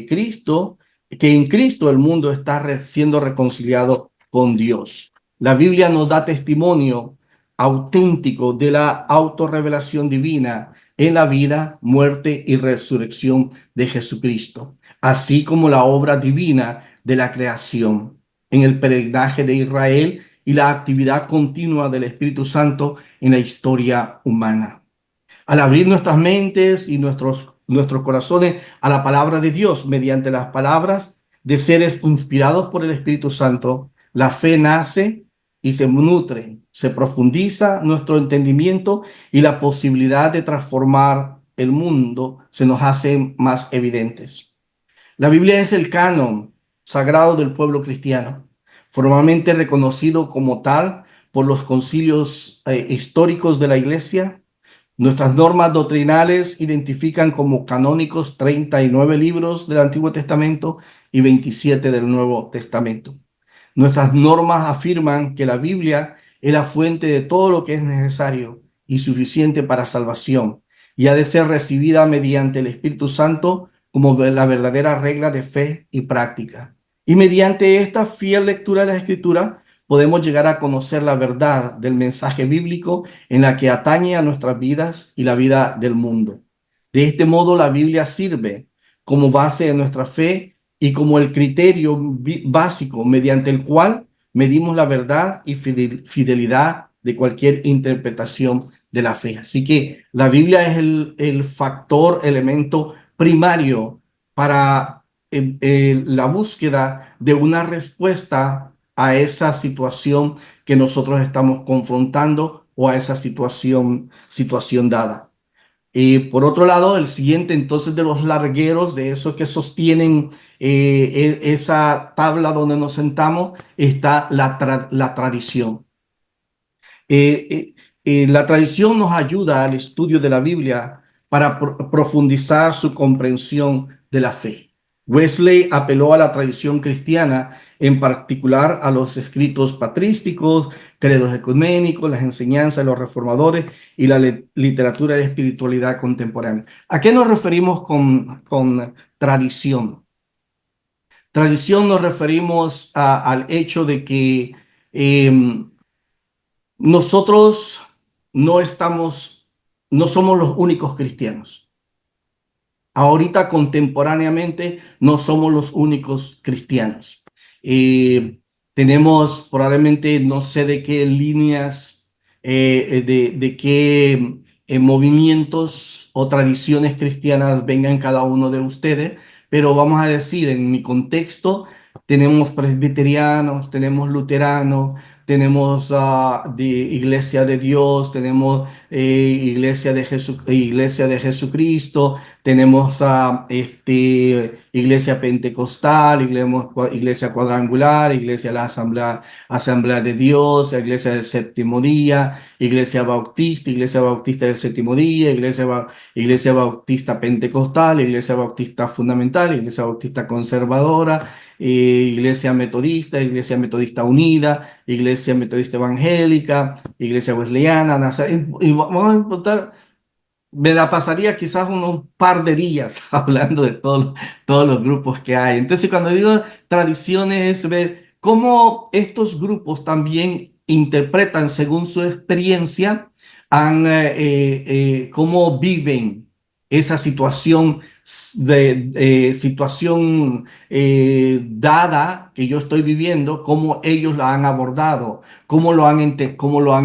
en Cristo el mundo está siendo reconciliado con Dios. La Biblia nos da testimonio auténtico de la autorrevelación divina en la vida, muerte y resurrección de Jesucristo, así como la obra divina de la creación en el peregrinaje de Israel y la actividad continua del Espíritu Santo en la historia humana. Al abrir nuestras mentes y nuestros corazones a la palabra de Dios mediante las palabras de seres inspirados por el Espíritu Santo, la fe nace y se nutre, se profundiza nuestro entendimiento y la posibilidad de transformar el mundo se nos hace más evidentes. La Biblia es el canon sagrado del pueblo cristiano, formalmente reconocido como tal por los concilios históricos de la Iglesia. Nuestras normas doctrinales identifican como canónicos 39 libros del Antiguo Testamento y 27 del Nuevo Testamento. Nuestras normas afirman que la Biblia es la fuente de todo lo que es necesario y suficiente para salvación y ha de ser recibida mediante el Espíritu Santo como la verdadera regla de fe y práctica. Y mediante esta fiel lectura de la Escritura podemos llegar a conocer la verdad del mensaje bíblico en la que atañe a nuestras vidas y la vida del mundo. De este modo, la Biblia sirve como base de nuestra fe y como el criterio básico mediante el cual medimos la verdad y fidelidad de cualquier interpretación de la fe. Así que la Biblia es el elemento primario para la búsqueda de una respuesta a esa situación que nosotros estamos confrontando o a esa situación dada. Y por otro lado, el siguiente entonces de los largueros, de esos que sostienen esa tabla donde nos sentamos, está la tradición. La tradición nos ayuda al estudio de la Biblia para profundizar su comprensión de la fe. Wesley apeló a la tradición cristiana, en particular a los escritos patrísticos, credos ecuménicos, las enseñanzas de los reformadores y la literatura de espiritualidad contemporánea. ¿A qué nos referimos con tradición? Tradición nos referimos al hecho de que nosotros no somos los únicos cristianos. Ahorita contemporáneamente no somos los únicos cristianos. Tenemos probablemente no sé de qué líneas, de qué movimientos o tradiciones cristianas vengan cada uno de ustedes, pero vamos a decir, en mi contexto, tenemos presbiterianos, tenemos luteranos, tenemos de Iglesia de Dios, tenemos Iglesia de Jesucristo, tenemos Iglesia Pentecostal, Iglesia Cuadrangular, Iglesia de la Asamblea de Dios, Iglesia del Séptimo Día, Iglesia Bautista del Séptimo Día, Iglesia Bautista Pentecostal, Iglesia Bautista Fundamental, Iglesia Bautista Conservadora, Iglesia Metodista Unida, Iglesia Metodista Evangélica, Iglesia Wesleyana, y vamos a encontrar, me la pasaría quizás unos par de días hablando de todos los grupos que hay. Entonces, cuando digo tradiciones, es ver cómo estos grupos también interpretan según su experiencia, cómo viven esa situación dada que yo estoy viviendo, cómo ellos la han abordado, cómo lo han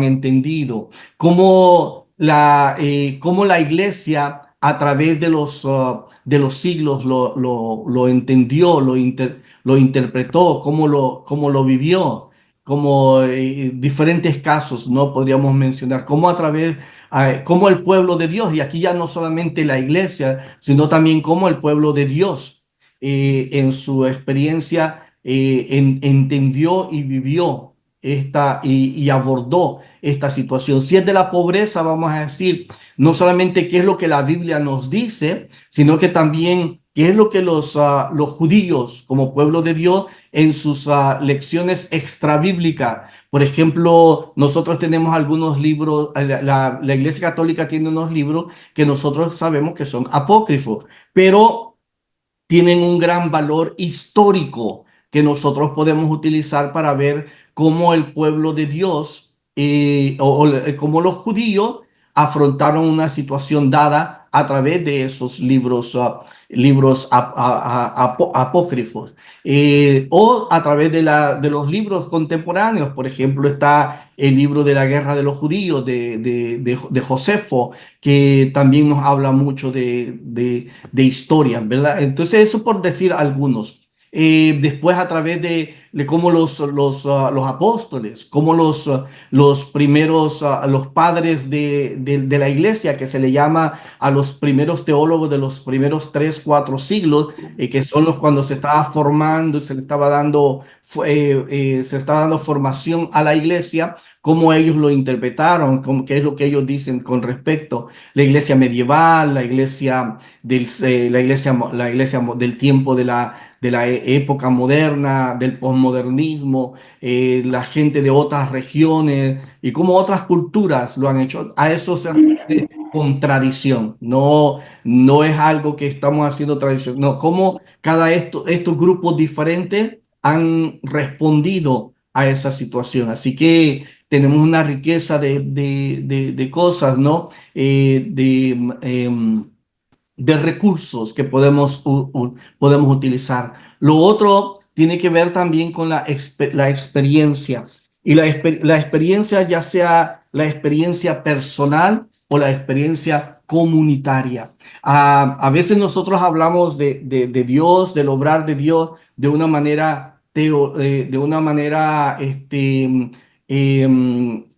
entendido, cómo la iglesia a través de los siglos lo entendió, lo interpretó, cómo lo vivió, como diferentes casos, ¿no? Podríamos mencionar, cómo el pueblo de Dios, y aquí ya no solamente la iglesia, sino también cómo el pueblo de Dios en su experiencia entendió y vivió y abordó esta situación. Si es de la pobreza, vamos a decir, no solamente qué es lo que la Biblia nos dice, sino que también qué es lo que los judíos como pueblo de Dios en sus lecciones extrabíblicas. Por ejemplo, nosotros tenemos algunos libros, la Iglesia Católica tiene unos libros que nosotros sabemos que son apócrifos, pero tienen un gran valor histórico que nosotros podemos utilizar para ver cómo el pueblo de Dios cómo los judíos afrontaron una situación dada a través de esos libros apócrifos, o a través de los libros contemporáneos. Por ejemplo, está el libro de la guerra de los judíos de Josefo, que también nos habla mucho de historia, ¿verdad? Entonces, eso por decir algunos. Después a través de cómo los apóstoles, cómo los primeros, los padres de la iglesia, que se le llama a los primeros teólogos de los primeros 3, 4 siglos, que son los cuando se estaba formando y se le estaba dando formación a la iglesia, cómo ellos lo interpretaron, qué es lo que ellos dicen con respecto a la iglesia medieval, la iglesia del tiempo de la época moderna, del posmodernismo, la gente de otras regiones y cómo otras culturas lo han hecho. A eso se refiere con tradición. No es algo que estamos haciendo tradición, no, cómo estos grupos diferentes han respondido a esa situación. Así que tenemos una riqueza de cosas, ¿no? De recursos que podemos utilizar. Lo otro tiene que ver también con la experiencia. Y la experiencia, ya sea la experiencia personal o la experiencia comunitaria. A veces nosotros hablamos de Dios, del obrar de Dios, de una manera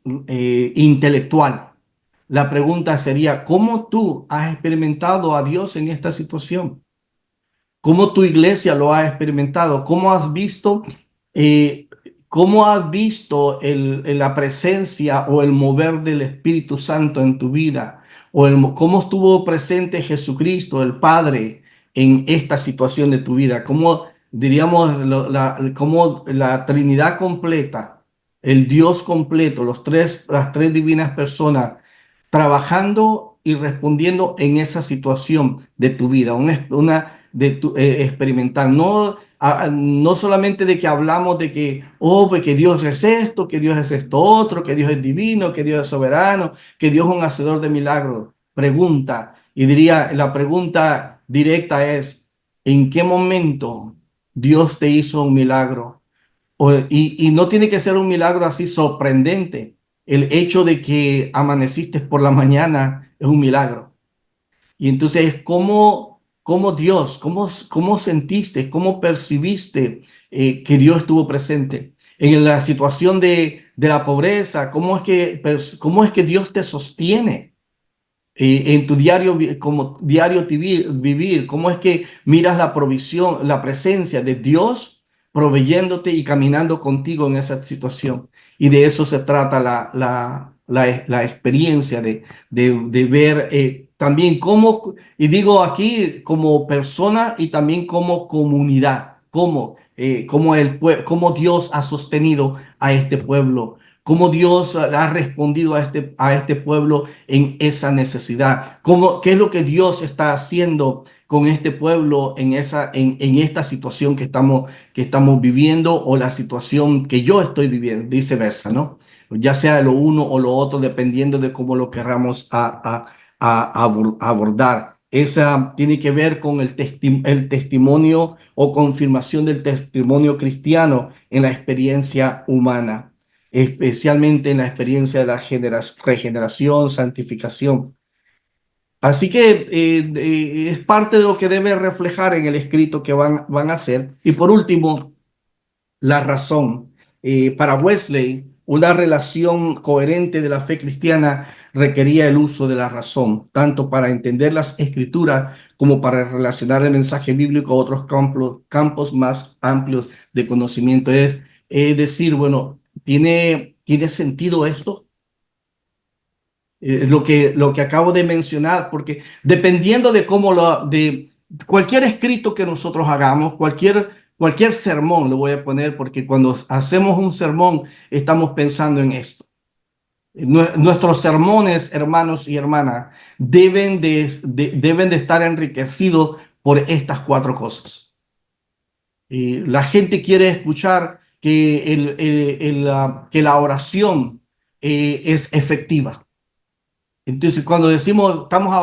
intelectual. La pregunta sería, ¿cómo tú has experimentado a Dios en esta situación? ¿Cómo tu iglesia lo ha experimentado? Eh, cómo has visto la presencia o el mover del Espíritu Santo en tu vida? ¿Cómo estuvo presente Jesucristo, el Padre, en esta situación de tu vida? ¿Cómo, diríamos, cómo la Trinidad completa, el Dios completo, las tres divinas personas, trabajando y respondiendo en esa situación de tu vida, experimental, no solamente de que hablamos de que, oh, pues que Dios es esto, que Dios es esto otro, que Dios es divino, que Dios es soberano, que Dios es un hacedor de milagros. Pregunta, y diría, la pregunta directa es, ¿en qué momento Dios te hizo un milagro? Y no tiene que ser un milagro así sorprendente. El hecho de que amaneciste por la mañana es un milagro. Y entonces, ¿cómo Dios, cómo sentiste, cómo percibiste que Dios estuvo presente en la situación de la pobreza? ¿Cómo es que Dios te sostiene en tu como diario vivir? ¿Cómo es que miras la provisión, la presencia de Dios proveyéndote y caminando contigo en esa situación? Y de eso se trata la experiencia de ver también cómo, y digo aquí como persona y también como comunidad, cómo Dios ha sostenido a este pueblo, cómo Dios ha respondido a este pueblo en esa necesidad, qué es lo que Dios está haciendo con este pueblo en esta situación que estamos viviendo, o la situación que yo estoy viviendo, viceversa, ¿no? Ya sea lo uno o lo otro, dependiendo de cómo lo querramos abordar. Esa tiene que ver con el testimonio o confirmación del testimonio cristiano en la experiencia humana, especialmente en la experiencia de la regeneración, santificación. Así que es parte de lo que debe reflejar en el escrito que van a hacer. Y por último, la razón. Para Wesley, una relación coherente de la fe cristiana requería el uso de la razón, tanto para entender las escrituras como para relacionar el mensaje bíblico a otros campos más amplios de conocimiento. Es decir, bueno, ¿tiene sentido esto? Lo que acabo de mencionar, porque dependiendo de de cualquier escrito que nosotros hagamos, cualquier sermón, le voy a poner, porque cuando hacemos un sermón estamos pensando en esto. Nuestros sermones, hermanos y hermanas, deben de estar enriquecidos por estas cuatro cosas. La gente quiere escuchar que la oración es efectiva. Entonces, cuando decimos, estamos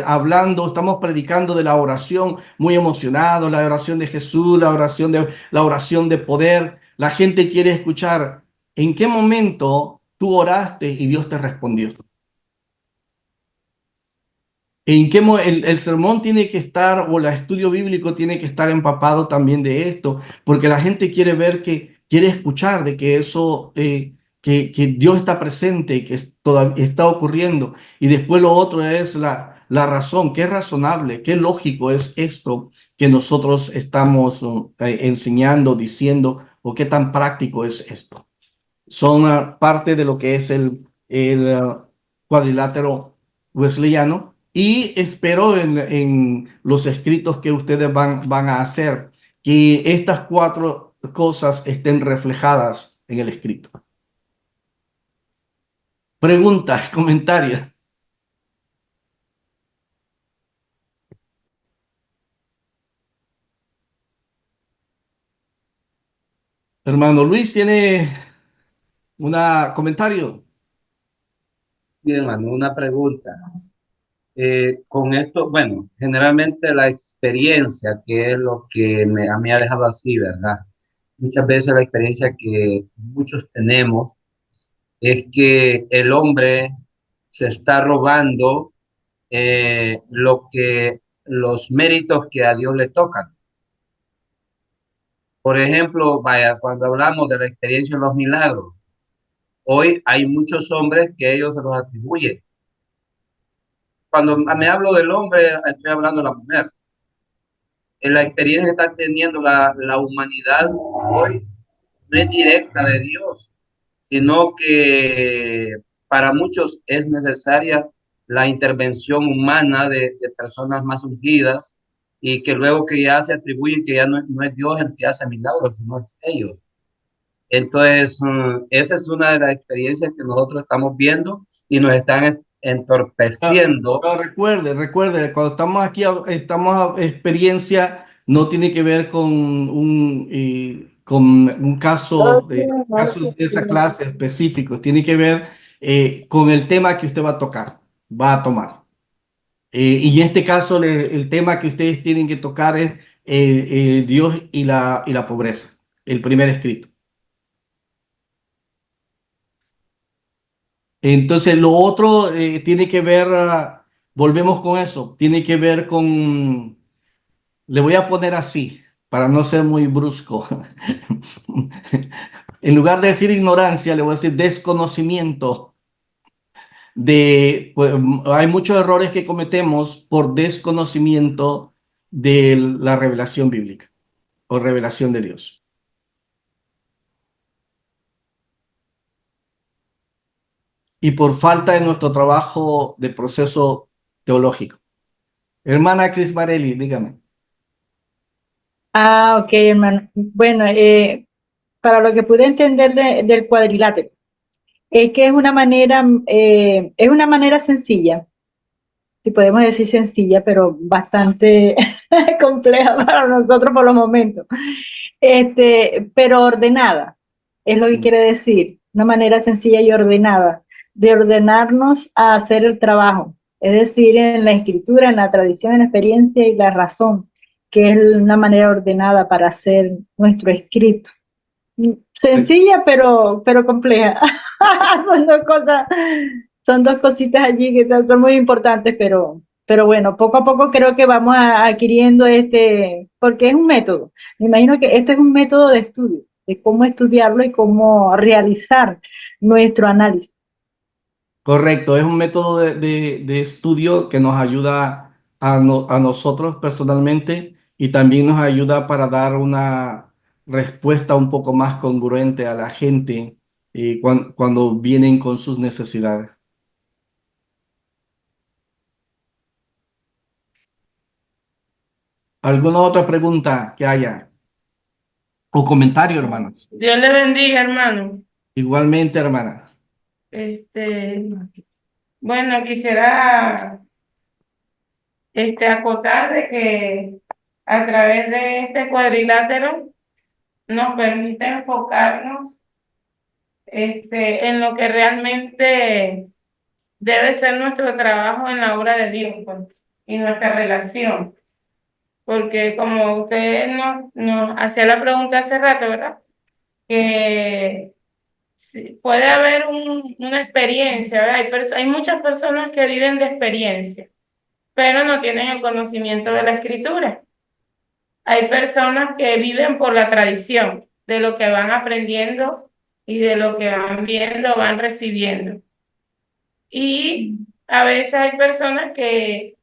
hablando, estamos predicando de la oración muy emocionado, la oración de Jesús, la oración de poder, la gente quiere escuchar en qué momento tú oraste y Dios te respondió. El sermón tiene que estar, o el estudio bíblico tiene que estar empapado también de esto, porque la gente quiere quiere escuchar de que eso, que Dios está presente, que está ocurriendo. Y después lo otro es la razón, qué razonable, qué lógico es esto que nosotros estamos enseñando, diciendo, o qué tan práctico es esto. Son parte de lo que es el cuadrilátero wesleyano, y espero en los escritos que ustedes van a hacer que estas cuatro cosas estén reflejadas en el escrito. Preguntas, comentarios. Hermano Luis, ¿tiene un comentario? Bien, hermano, una pregunta. Con esto, bueno, generalmente la experiencia, que es lo que a mí ha dejado así, ¿verdad? Muchas veces la experiencia que muchos tenemos es que el hombre se está robando los méritos que a Dios le tocan. Por ejemplo, vaya, cuando hablamos de la experiencia de los milagros, Hoy hay muchos hombres que ellos se los atribuyen. Cuando me hablo del hombre, estoy hablando de la mujer. En la experiencia que está teniendo la humanidad hoy no es directa de Dios, sino que para muchos es necesaria la intervención humana de personas más ungidas y que luego que ya se atribuyen que ya no es Dios el que hace milagros, sino es ellos. Entonces, esa es una de las experiencias que nosotros estamos viendo y nos están entorpeciendo. Pero recuerde, cuando estamos aquí, experiencia no tiene que ver con un caso de esa clase específico, tiene que ver con el tema que usted va a tocar, va a tomar. Y en este caso, el tema que ustedes tienen que tocar es Dios y la pobreza, el primer escrito. Entonces, lo otro tiene que ver, volvemos con eso, tiene que ver con, le voy a poner así, para no ser muy brusco. En lugar de decir ignorancia, le voy a decir desconocimiento pues, hay muchos errores que cometemos por desconocimiento de la revelación bíblica o revelación de Dios. Y por falta de nuestro trabajo de proceso teológico. Hermana Cris Varelli, dígame. Ah, ok, hermano. Bueno, para lo que pude entender del cuadrilátero, es que es una manera sencilla, si podemos decir sencilla, pero bastante compleja para nosotros por los momentos. Pero ordenada, es lo que quiere decir, una manera sencilla y ordenada, de ordenarnos a hacer el trabajo, es decir, en la escritura, en la tradición, en la experiencia y la razón, que es una manera ordenada para hacer nuestro escrito. Sencilla, pero compleja. Son dos cosas, son dos cositas allí que son muy importantes, pero bueno, poco a poco creo que vamos adquiriendo porque es un método. Me imagino que esto es un método de estudio, de cómo estudiarlo y cómo realizar nuestro análisis. Correcto, es un método de estudio que nos ayuda a nosotros personalmente y también nos ayuda para dar una respuesta un poco más congruente a la gente cuando vienen con sus necesidades. ¿Alguna otra pregunta que haya? O comentario, hermanos. Dios le bendiga, hermano. Igualmente, hermana. Este, bueno, quisiera acotar de que a través de este cuadrilátero nos permite enfocarnos en lo que realmente debe ser nuestro trabajo en la obra de Dios, pues, y nuestra relación. Porque como usted nos hacía la pregunta hace rato, ¿verdad? Que sí, puede haber una experiencia, ¿verdad? Hay muchas personas que viven de experiencia, pero no tienen el conocimiento de la escritura. Hay personas que viven por la tradición, de lo que van aprendiendo y de lo que van viendo, van recibiendo. Y a veces hay personas que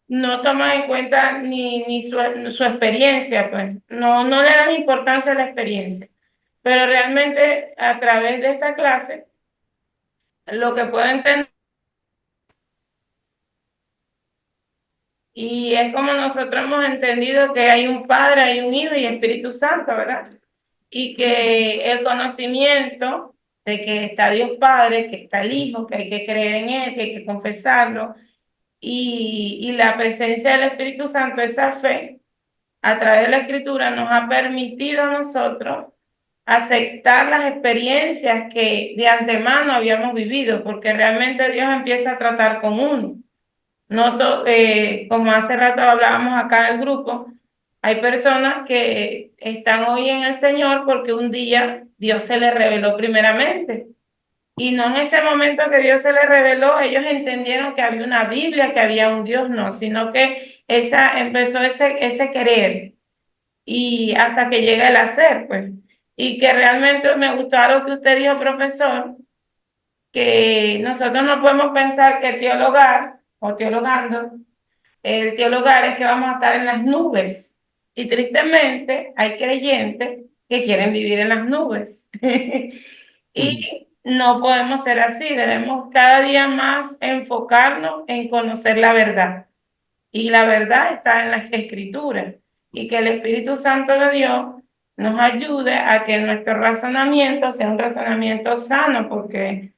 no toman en cuenta ni su experiencia, pues no le dan importancia a la experiencia. Pero realmente a través de esta clase, lo que puedo entender, y es como nosotros hemos entendido que hay un Padre, hay un Hijo y Espíritu Santo, ¿verdad? Y que el conocimiento de que está Dios Padre, que está el Hijo, que hay que creer en Él, que hay que confesarlo, y la presencia del Espíritu Santo, esa fe, a través de la Escritura, nos ha permitido a nosotros aceptar las experiencias que de antemano habíamos vivido, porque realmente Dios empieza a tratar con uno. No como hace rato hablábamos acá en el grupo, hay personas que están hoy en el Señor porque un día Dios se les reveló primeramente. Y no en ese momento que Dios se les reveló, ellos entendieron que había una Biblia, que había un Dios, no, sino que empezó ese querer y hasta que llega el hacer, pues. y que realmente me gustó algo que usted dijo, profesor, que nosotros no podemos pensar que teologar o teologando, el teologar es que vamos a estar en las nubes. Y tristemente hay creyentes que quieren vivir en las nubes. Y no podemos ser así, debemos cada día más enfocarnos en conocer la verdad. Y la verdad está en las escrituras. Y que el Espíritu Santo de Dios nos ayude a que nuestro razonamiento sea un razonamiento sano, porque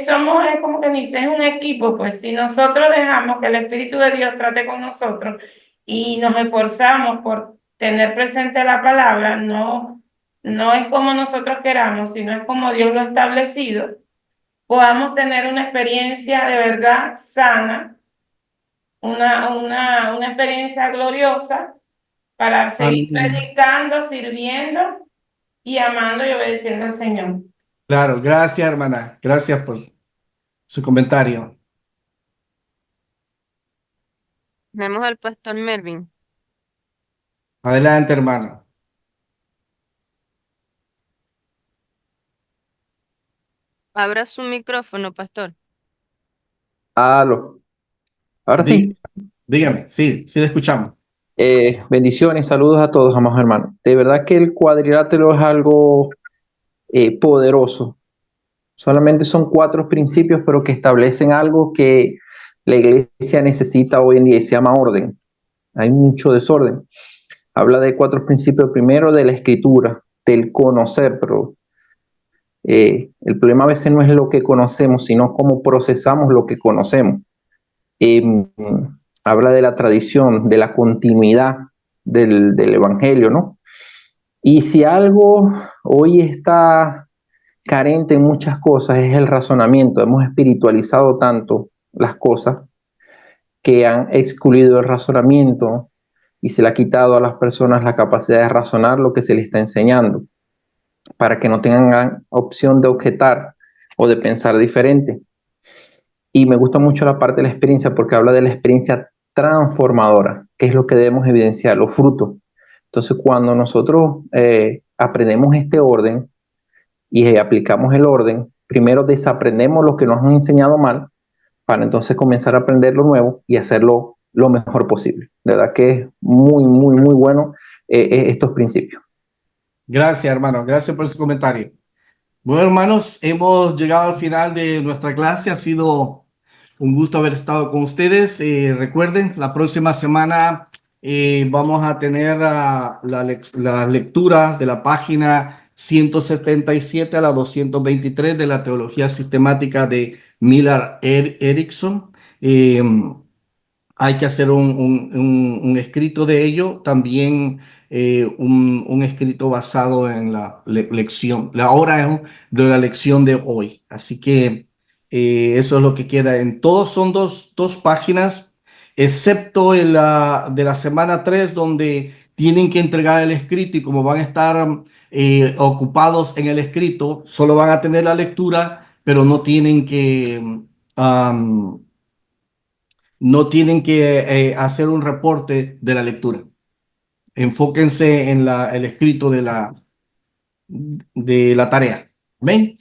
somos, es como que dice, es un equipo. Pues si nosotros dejamos que el Espíritu de Dios trate con nosotros y nos esforzamos por tener presente la palabra, no es como nosotros queramos, sino es como Dios lo ha establecido, podamos tener una experiencia de verdad sana, una experiencia gloriosa para seguir Amén. predicando, sirviendo y amando y obedeciendo al Señor. Claro, gracias, hermana. Gracias por su comentario. Tenemos al pastor Melvin. Adelante, hermano. Abra su micrófono, pastor. Aló. Ahora sí. Dígame, sí, sí le escuchamos. Bendiciones, saludos a todos, amados hermanos. De verdad que el cuadrilátero es algo poderoso. Solamente son 4 principios, pero que establecen algo que la iglesia necesita hoy en día y se llama orden. Hay mucho desorden. Habla de 4 principios. Primero, de la escritura, del conocer, pero el problema a veces no es lo que conocemos, sino cómo procesamos lo que conocemos. Habla de la tradición, de la continuidad del evangelio, ¿no? Y si algo hoy está carente en muchas cosas es el razonamiento. Hemos espiritualizado tanto las cosas que han excluido el razonamiento y se le ha quitado a las personas la capacidad de razonar lo que se les está enseñando, para que no tengan opción de objetar o de pensar diferente. Y me gusta mucho la parte de la experiencia, porque habla de la experiencia transformadora, que es lo que debemos evidenciar, los frutos. Entonces, cuando nosotros aprendemos este orden y aplicamos el orden, primero desaprendemos lo que nos han enseñado mal, para entonces comenzar a aprender lo nuevo y hacerlo lo mejor posible. De verdad que es muy, muy, muy bueno estos principios. Gracias, hermano. Gracias por su comentario. Bueno, hermanos, hemos llegado al final de nuestra clase. Ha sido un gusto haber estado con ustedes. Recuerden, la próxima semana vamos a tener las lecturas de la página 177 a la 223 de la Teología Sistemática de Millard Erickson. Hay que hacer un escrito de ello, también un escrito basado en la lección, la hora de la lección de hoy. Así que eso es lo que queda. En todos son dos páginas, excepto en de la semana 3, donde tienen que entregar el escrito, y como van a estar ocupados en el escrito, solo van a tener la lectura, pero no tienen que... no tienen que hacer un reporte de la lectura. Enfóquense en el escrito de la tarea. ¿Ven?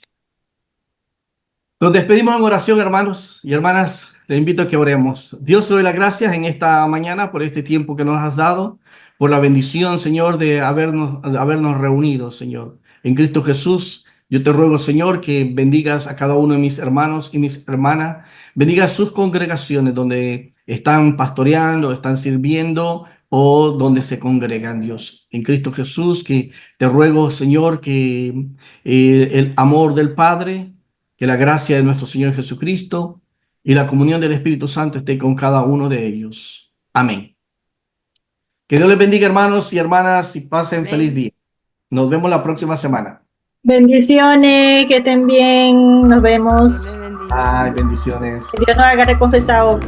Nos despedimos en oración, hermanos y hermanas. Les invito a que oremos. Dios, te doy las gracias en esta mañana por este tiempo que nos has dado, por la bendición, Señor, de habernos reunido, Señor. En Cristo Jesús, yo te ruego, Señor, que bendigas a cada uno de mis hermanos y mis hermanas. Bendiga sus congregaciones donde están pastoreando, están sirviendo o donde se congregan, Dios. En Cristo Jesús, que te ruego, Señor, que el amor del Padre, que la gracia de nuestro Señor Jesucristo y la comunión del Espíritu Santo esté con cada uno de ellos. Amén. Que Dios les bendiga, hermanos y hermanas, y pasen feliz día. Nos vemos la próxima semana. Bendiciones, que estén bien, nos Dios vemos. les bendiga. Ay, bendiciones. Que Dios nos haga reconfesados.